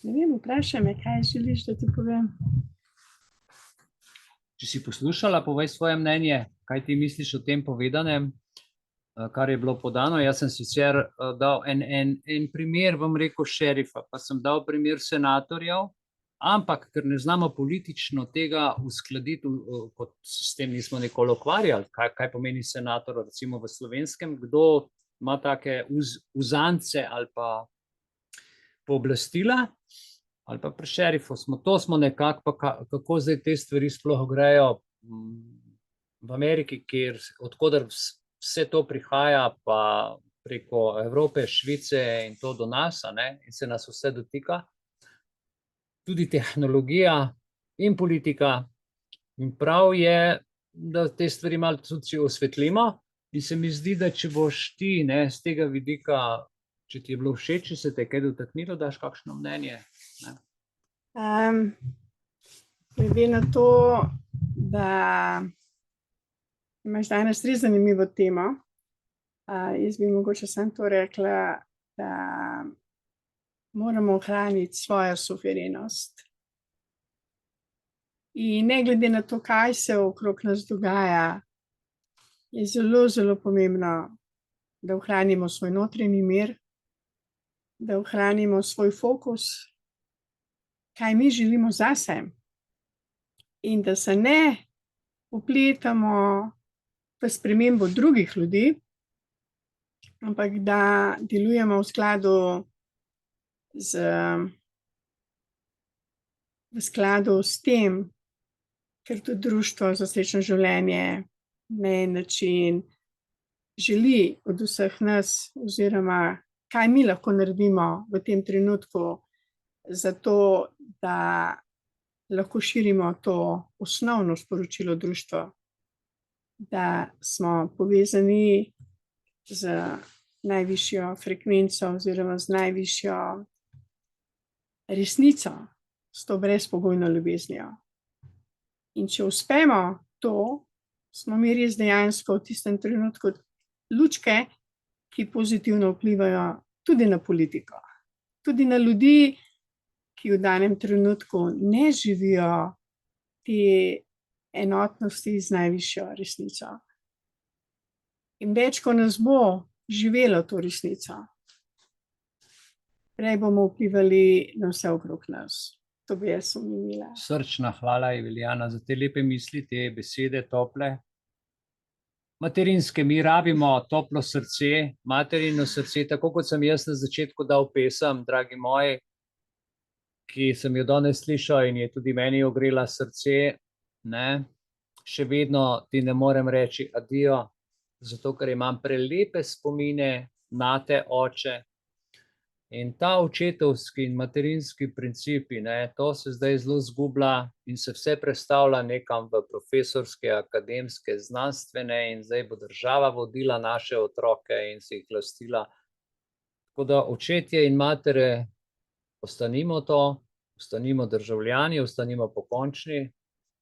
Ne vem, vprašaj me, kaj želiš, da ti povem. Če si poslušala, povej svoje mnenje, kaj ti misliš o tem povedanem, kar je bilo podano. Jaz sem sicer dal en primer, bom rekel, šerifa, pa sem dal primer senatorjev, ampak ker ne znamo politično tega uskladiti, kot s tem nismo nikoli ukvarjali, kaj pomeni senator, recimo v slovenskem, kdo ima take uzance ali pa pooblastila, ali pa pri šerifu smo nekako, kako zdaj te stvari sploh grejo v Ameriki, odkudar vse to prihaja, pa preko Evrope, Švice in to do nas, in se nas vse dotika. Tudi tehnologija in politika. In prav je, da te stvari malo tudi osvetlimo. In se mi zdi, da če boš ti z tega vidika, če ti je bilo všeč, če se te kaj dotaknilo, daš kakšno mnenje? Glede na to, da imaš danes res zanimivo temo, jaz bi mogoče samo to rekla, da moramo ohraniti svojo suverenost. In ne glede na to, kaj se okrog nas dogaja, je zelo, zelo pomembno, da ohranimo svoj notranji mir, da ohranimo svoj fokus, kaj mi želimo zase. In da se ne vpletamo v spremembo drugih ljudi, ampak da delujemo v skladu s tem, ker tudi Društvo za srečno življenje na en način želi od vseh nas, oziroma kaj mi lahko naredimo v tem trenutku, zato da lahko širimo to osnovno sporočilo društva, da smo povezani z najvišjo frekvenco oziroma z najvišjo resnico, s to brezpogojno ljubeznijo. In če uspemo to, smo mi res dejansko v tistem trenutku lučke, ki pozitivno vplivajo tudi na politiko, tudi na ljudi, ki v danem trenutku ne živijo te enotnosti z najvišjo resnico. In več, ko nas bo živelo to resnico, prej bomo vplivali na vse okrog nas. To bi jaz omenila. Srčna hvala, Eveljana, za te lepe misli, te besede tople. Materinske, mi rabimo toplo srce, materino srce, tako kot sem jaz na začetku dal pesem, dragi moji, ki sem jo danes slišal in je tudi meni ogrela srce, še vedno ti ne morem reči adijo, zato ker imam prelepe spomine nate, oče. In ta očetovski in materinski principi, to se zdaj zelo zgublja in se vse prestavlja nekam v profesorske, akademske, znanstvene, in zdaj bo država vodila naše otroke in se jih lastila. Tako da očetje in matere, ostanimo to, ostanimo državljani, ostanimo pokončni,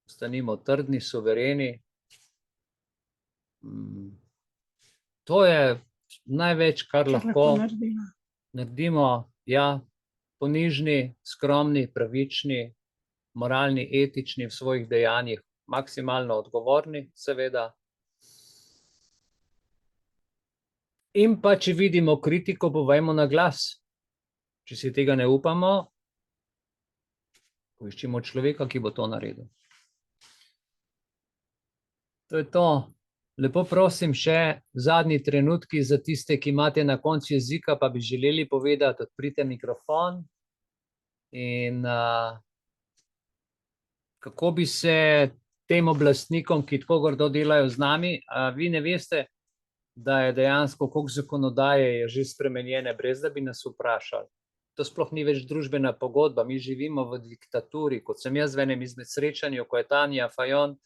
ostanimo trdni, suvereni. To je največ, kar lahko naredimo, ponižni, skromni, pravični, moralni, etični v svojih dejanjih, maksimalno odgovorni, seveda. In pa, če vidimo kritiko, povejmo na glas. Če si tega ne upamo, poiščimo človeka, ki bo to naredil. To je to. Lepo prosim, še zadnji trenutki za tiste, ki imate na koncu jezika, pa bi želeli povedati, odprite mikrofon. In kako bi se tem oblastnikom, ki tako grdo delajo z nami, vi ne veste, da je dejansko, koliko zakonodaje je že spremenjene, brez da bi nas vprašali. To sploh ni več družbena pogodba, mi živimo v diktaturi, kot sem jaz v enem izmed srečanju, ko je Tanja Fajon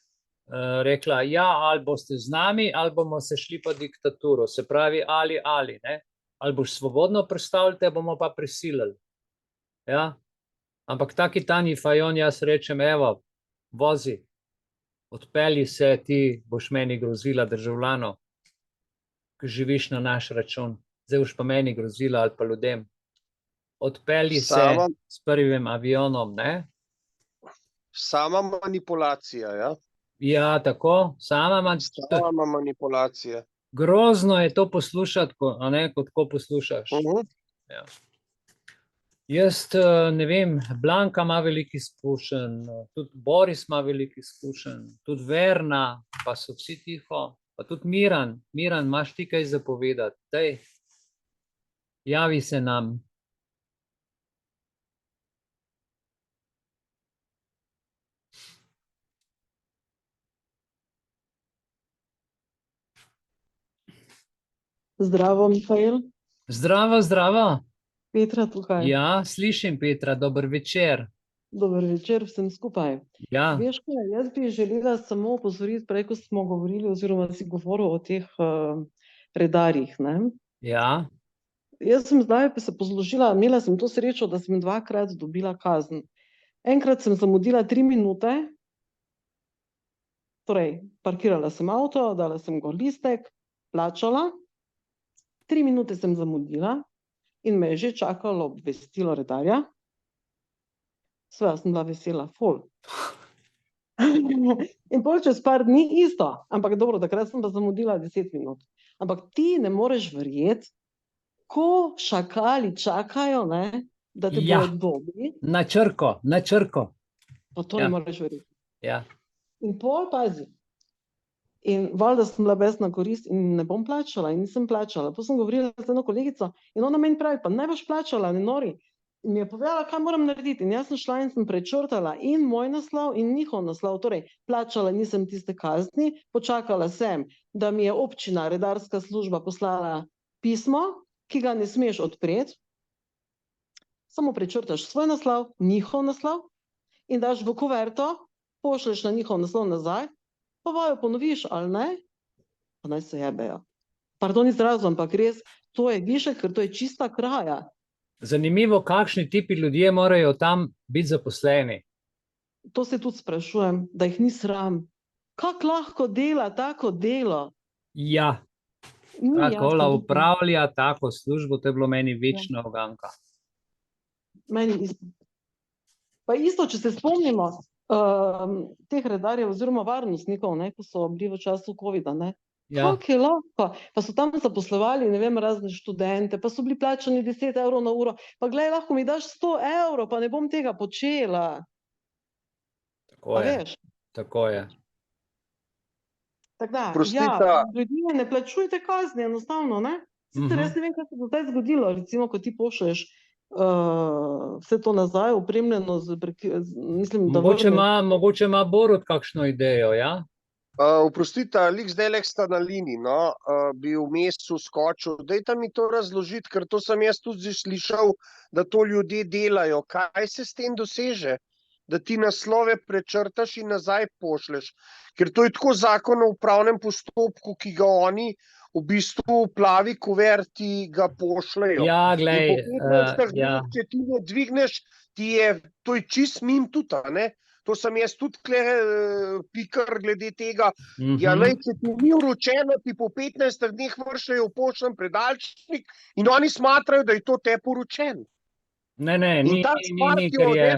rekla, ja, ali boste z nami, ali bomo se šli po diktaturo, se pravi ali, ne? Ali boš svobodno predstavljate, bomo pa prisilili. Ja? Ampak taki Tanji Fajon jaz rečem, evo, vozi, odpelji se, ti boš meni grozila državljanov, ki živiš na naš račun, zdaj boš pa meni grozila ali pa ljudem. Odpelji se s prvim avionom, ne? Sama manipulacija, ja? Ja, tako, sama manipulacija. Grozno je to poslušati, kot ko poslušaš. Ja. Jaz ne vem, Blanka ima veliko izkušenj, tudi Boris ima veliko izkušenj, tudi Verna, pa so vsi tiho, pa tudi Miran, imaš ti kaj zapovedati, daj, javi se nam. Zdravo, Mihael. Zdravo, zdravo. Petra tukaj. Ja, slišim Petra, dober večer. Dober večer vsem skupaj. Ja. Veš kaj, jaz bi želela samo opozoriti, prej, ko smo govorili oziroma si govoril o teh redarjih, ne? Ja. Jaz sem zdaj se pozložila, imela sem to srečo, da sem 2-krat dobila kazen. Enkrat sem zamudila 3 minute, torej parkirala sem avto, dala sem gor listek, plačala, 3 minute sem zamudila in me je že čakalo obvestilo redarja. Sveda sem bila vesela, ful. In pol čez par dni isto, ampak dobro, takrat sem pa zamudila 10 minut. Ampak ti ne moreš verjeti, ko šakali čakajo, ne, da te bodo dobili. Na črko. Pa to ne moreš verjeti. Ja. In pol, pazi, in valjda sem bila besna korist in ne bom plačala in nisem plačala. Potem sem govorila z eno kolegico in ona meni pravi, pa ne boš plačala, ne nori. In mi je povedala, kaj moram narediti. In jaz sem šla in sem prečrtala in moj naslov in njihov naslov. Torej, plačala nisem tiste kazni, počakala sem, da mi je občina, redarska služba poslala pismo, ki ga ne smeš odpreti. Samo prečrtaš svoj naslov, njihov naslov in daš v kuverto, pošleš na njihov naslov nazaj, pa vajo ponoviš ali ne, pa naj se jebejo. Pardon izrazu, ampak res, to je višek, ker to je čista kraja. Zanimivo, kakšni tipi ljudje morajo tam biti zaposleni. To se tudi sprašujem, da jih ni sram. Kako lahko dela tako delo? Ja, tako upravlja tako službo, to je bilo meni večna uganka. Meni isto. Pa isto, če se spomnimo teh redarjev oziroma varnostnikov, ko so bili v času covida, ne? Kako je lahko? Pa so tam zaposlovali, ne vem, razne študente, pa so bili plačani 10 evrov na uro, pa glej, lahko mi daš 100 evrov, pa ne bom tega počela. Tako je, tako je. Tako da, ja, ljudje ne plačujte kazni, enostavno, ne? Sicer jaz ne vem, kaj se bo zdaj zgodilo, recimo, ko ti pošleš vse to nazaj, opremljeno mislim, da mogoče ima Borut kakšno idejo, ja? Oprostite, lik zdaj sta na liniji, no, bi vmes skočil. Dajte mi to razložiti, ker to sem jaz tudi slišal, da to ljudje delajo. Kaj se s tem doseže? Da ti naslove prečrtaš in nazaj pošleš. Ker to je tako zakon o upravnem postopku, ki ga oni v bistvu v plavi kuverti ga pošljajo. Ja, glej. Če ti ne dvigneš, to je čist mim tudi, ne? To sem jaz tudi pikar glede tega. Ja, lej, če ti ni vročeno, ti po 15 dneh vršajo v poštnem predalčnik in oni smatrajo, da je to te poročen. Ne, ni, ker je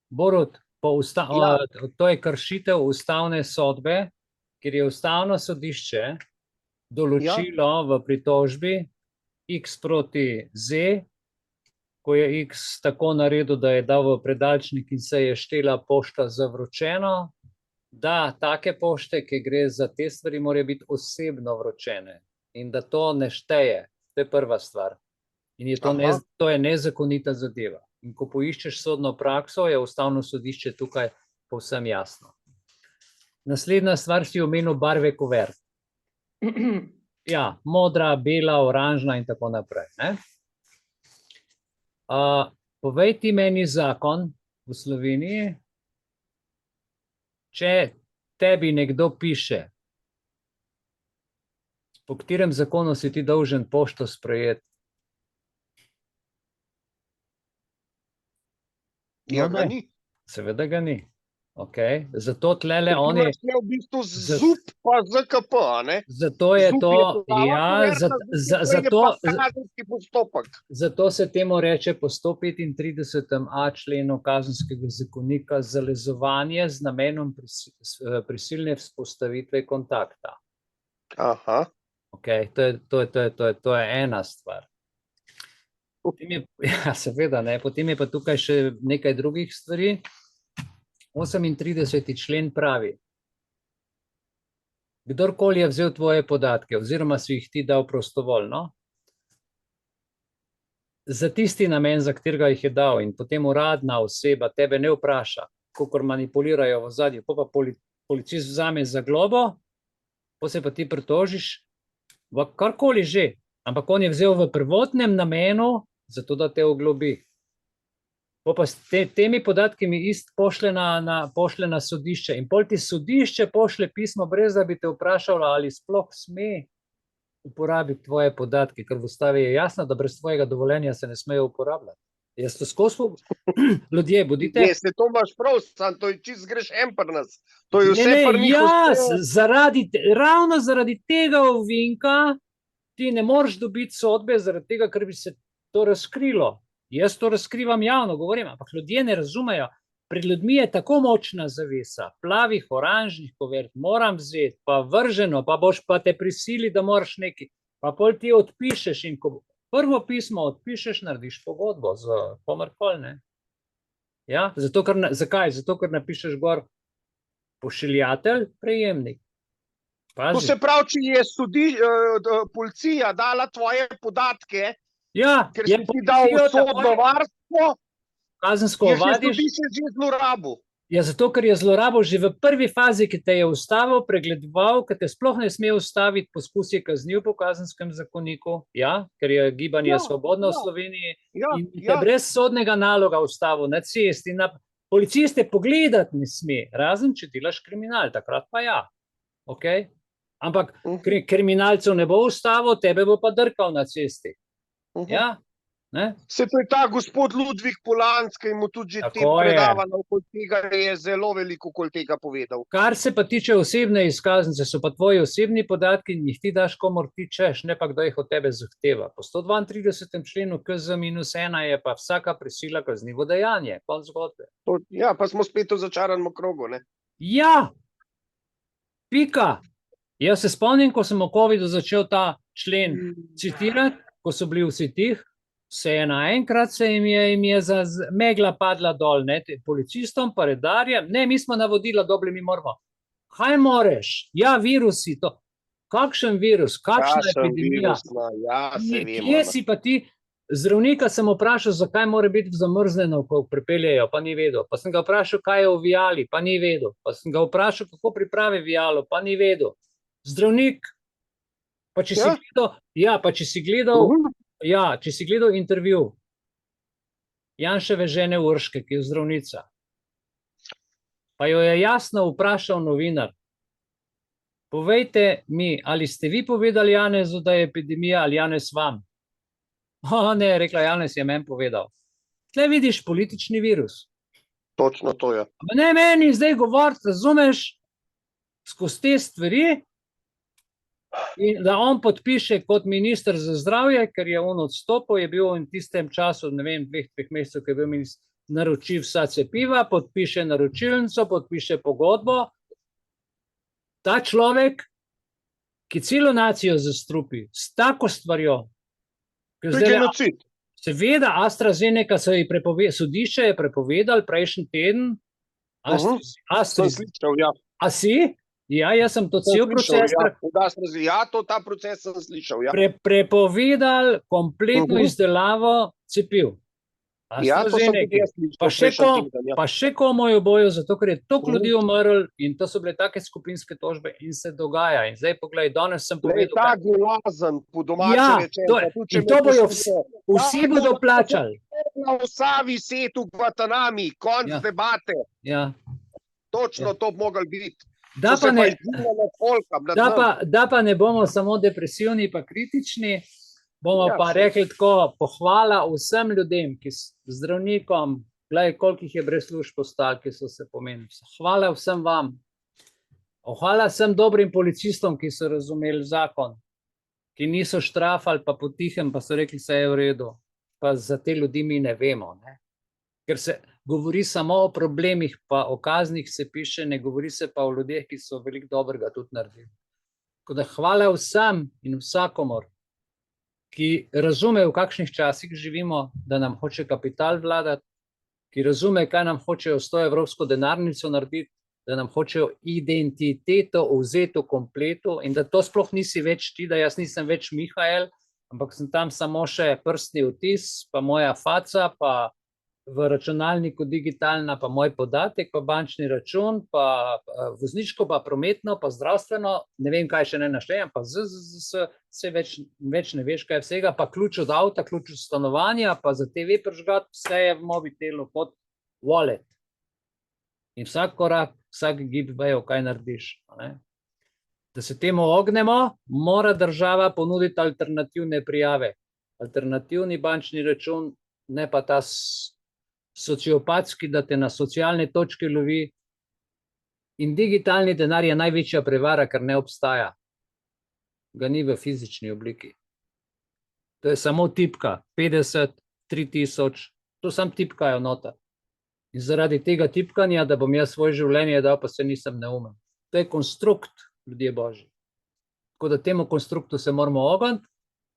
Borut, to je kršitev ustavne sodbe, ker je ustavno sodišče določilo v pritožbi X proti Z, ko je X tako naredil, da je dal v predalčnik in se je štela pošta za vročeno, da take pošte, ki gre za te stvari, morajo biti osebno vročene in da to ne šteje. To je prva stvar. In je to je nezakonita zadeva. In ko poiščeš sodno prakso, je Ustavno sodišče tukaj povsem jasno. Naslednja stvar si omenil barve kuvert. Ja, modra, bela, oranžna in tako naprej. Ne? Povej ti meni zakon v Sloveniji, če tebi nekdo piše, po katerem zakonu si ti dolžen pošto sprejeti. Ja, ga ni. Seveda ga ni. Okay. Zato tlele oni... v bistvu ZUP pa ZKP, a ne? Zato je to... Zato se temu reče po 135a členu Kazenskega zakonika zalezovanje z namenom prisilne vzpostavitve kontakta. Aha. Okay. To je ena stvar. Ja, seveda, ne. Potem je pa tukaj še nekaj drugih stvari. 38. člen pravi, kdorkoli je vzel tvoje podatke, oziroma si jih ti dal prostovoljno, za tisti namen, za katerega jih je dal, in potem uradna oseba tebe ne vpraša, kakor manipulirajo v ozadju, pa policist vzame za globo, pa se pa ti pritožiš, karkoli že, ampak on je vzel v prvotnem namenu, zato da te oglobi. Pa s temi podatki mi pošle na sodišče in pol ti sodišče pošle pismo, brez da bi te vprašalo, ali sploh sme uporabiti tvoje podatke, ker v Ustavi je jasno, da brez tvojega dovoljenja se ne smejo uporabljati. Jaz to skozi ljudje, bodite... Ne, se to imaš prav, to je čist grešen pri nas. To je vse pri njih. Ravno zaradi tega ovinka ti ne moreš dobiti sodbe, zaradi tega, ker bi se to razkrilo. Jaz to razkrivam javno, govorim, ampak ljudje ne razumejo. Pred ljudmi je tako močna zavesa, plavih, oranžnih kuvert, moram vzeti, pa vrženo, pa boš pa te prisili, da moraš nekaj. Pa pol ti odpišeš in ko prvo pismo odpišeš, narediš pogodbo z komerkoli, ne. Ja, zakaj? Zato, ker napišeš gor pošiljatelj, prejemnik. To se pravi, če je policija dala tvoje podatke, ja, ker si ti dal sodno varstvo, kazensko ovadiš. Je sodišče že zlorabil. Ja, zato, ker je zlorabil že v prvi fazi, ki te je ustavil, pregledoval, ker te sploh ne sme ustaviti, poskus je kazniv po Kazenskem zakoniku, ja, ker je gibanje svobodno v Sloveniji, in te brez sodnega naloga ustavil na cesti, policiste pogledati ne sme, razen če delaš kriminal, takrat pa ja. Okay? Ampak kriminalcev ne bo ustavil, tebe bo pa drkal na cesti. Ja, ne? Se to je ta gospod Ludvik Polanski, in mu tudi že tem predavano okoli tega je zelo veliko okoli tega povedal. Kar se pa tiče osebne izkaznice, so pa tvoji osebni podatki in jih ti daš, komor ti češ, ne pa kdo jih od tebe zahteva. Po 132. členu KZ-1 je pa vsaka prisila kaznivo dejanje, konec zgodbe. Ja, pa smo spet v začaranem krogu, ne? Ja, pika. Jaz se spomnim, ko sem o covidu začel ta člen citirati, ko so bili vsi tih, naenkrat se jim je megla padla dol, ne, policistom, pa redarjem, ne, mi smo navodila dobili, mi moramo. Kaj moreš? Ja, virusi, to. Kakšen virus? Kakšna epidemija? Kje si pa ti? Zdravnika sem vprašal, zakaj mora biti zamrznjeno, ko pripeljejo, pa ni vedel. Pa sem ga vprašal, kaj je v vijali, pa ni vedel. Pa sem ga vprašal, kako pripravi vijalo, pa ni vedel. Zdravnik, pa če si gledal intervju Janševe žene Urške, ki je zdravnica, pa jo je jasno vprašal novinar, povejte mi, ali ste vi povedali Janezu, da je epidemija, ali Janez vam? Ne, je rekla, Janez je meni povedal. Tle vidiš politični virus. Točno to je. Ne meni zdaj govoriti, razumeš, skozi te stvari, in da on podpiše kot minister za zdravje, ker je on odstopil, je bil v tistem času, ne vem, 2-3 mesecev, ki je bil minister, naroči vsa cepiva, podpiše naročilnico, podpiše pogodbo. Ta človek, ki celo nacijo zastrupi s tako stvarjo, to je genocid. Seveda, AstraZeneca sodišče je prepovedal prejšnji teden. Sem slišal, ja. A si? Ja, jaz sem to cel proces ta proces sem slišal, ja. prepovedal kompletno izdelavo cepiv. Ja, to sem tudi jaz slišal. Pa še komu jo bojo, zato ker je toliko ljudi umrl in to so bile take skupinske tožbe in se dogaja. In zdaj poglej, danes sem povedal... Ta glazen, po domače rečeno. In to bojo vsi bodo plačali. Na Usavi setu Guantanami, konc debate. Ja. Točno to bi mogli biti. Da pa ne bomo samo depresivni pa kritični, bomo pa rekli tako, pohvala vsem ljudem, zdravnikom, gledaj, koliko jih je brez služb ostalo, ki so se pomenili. Hvala vsem vam. Hvala vsem dobrim policistom, ki so razumeli zakon, ki niso štrafali pa potihem, pa so rekli, vse je v redu. Pa za te ljudi mi ne vemo, ne? Ker se govori samo o problemih, pa o kaznih se piše, ne govori se pa o ljudeh, ki so veliko dobrega tudi naredili. Tako da hvala vsem in vsakomor, ki razume, v kakšnih časih živimo, da nam hoče kapital vladati, ki razume, kaj nam hočejo s to evropsko denarnico narediti, da nam hočejo identiteto vzeti v kompletu in da to sploh nisi več ti, da jaz nisem več Mihael, ampak sem tam samo še prstni vtis, pa moja faca, pa v računalniku digitalna, pa moj podatek, pa bančni račun, pa vozniško, pa prometno, pa zdravstveno, ne vem, kaj še ne naštejem, pa vse več ne veš, kaj vsega, pa ključ od avta, ključ od stanovanja, pa za TV prižgat, vse je v mobitelu pod wallet. In vsak korak, vsak gib vejo, kaj narediš. Da se temu ognemo, mora država ponuditi alternativne prijave. Alternativni bančni račun, ne pa ta sociopatski, da te na socialne točke lovi. In digitalni denar je največja prevara, ker ne obstaja. Ga ni v fizični obliki. To je samo tipka, 50, 3000, to sam tipkajo nota. In zaradi tega tipkanja, da bom jaz svoje življenje dal, pa se nisem neumen. To je konstrukt, ljudje božji. Tako da temu konstruktu se moramo ogniti.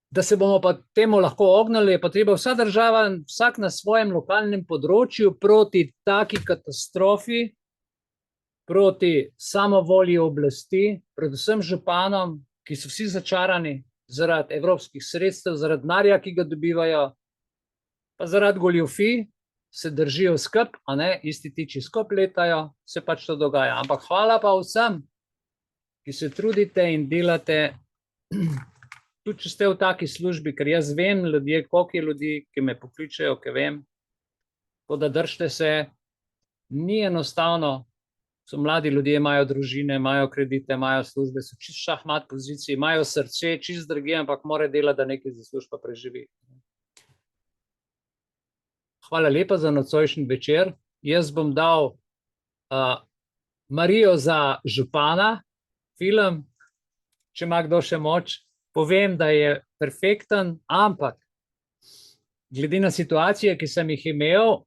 Da se bomo pa temu lahko ognili, je pa treba vsa država, vsak na svojem lokalnem področju proti taki katastrofi, proti samovolji oblasti, predvsem županom, ki so vsi začarani zaradi evropskih sredstev, zaradi denarja, ki ga dobivajo, pa zaradi goljufij, se držijo skup, a ne, isti tiči skup letajo, se pač to dogaja. Ampak hvala pa vsem, ki se trudite in delate, tudi če ste v taki službi, ker jaz vem ljudje, koliko je ljudi, ki me pokličejo, ki vem, tako da držite se, ni enostavno, so mladi ljudje, imajo družine, imajo kredite, imajo službe, so čist šahmat poziciji, imajo srce, čist drugje, ampak mora delati, da nekaj za služba preživi. Hvala lepa za nocojšnji večer. Jaz bom dal Marijo za župana, film, če ima kdo še moč. Povem, da je perfekten, ampak glede na situacije, ki sem jih imel,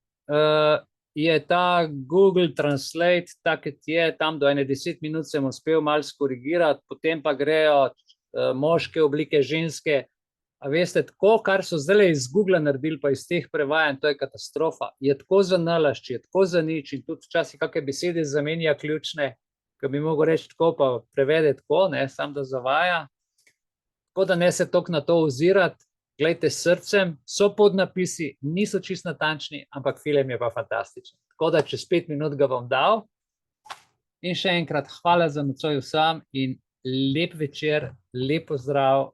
je ta Google Translate, tak je, tam do 10 minut sem uspel malo skorigirati, potem pa grejo moške oblike, ženske. A veste, tako, kar so zdaj iz Google naredili, pa iz teh prevajanj, to je katastrofa. Je tako zanalašč, je tako za nič in tudi včasih kakšne besede zamenja ključne, ki bi mogel reči tako, pa prevede tako, ne, sam da zavaja. Tako da ne se toliko na to ozirati, gledajte s srcem, so podnapisi, niso čist natančni, ampak film je pa fantastičen. Tako da čez 5 minut ga bom dal. In še enkrat hvala za nocoj vsem in lep večer, lep pozdrav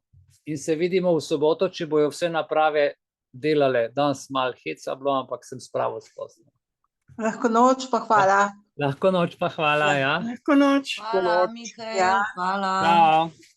in se vidimo v soboto, če bojo vse naprave delale. Danes malo heca bilo, ampak sem spravil skozi. Lahko noč pa hvala. Lahko noč pa hvala, ja. Lahko noč. Hvala, Mihael, hvala. Ciao.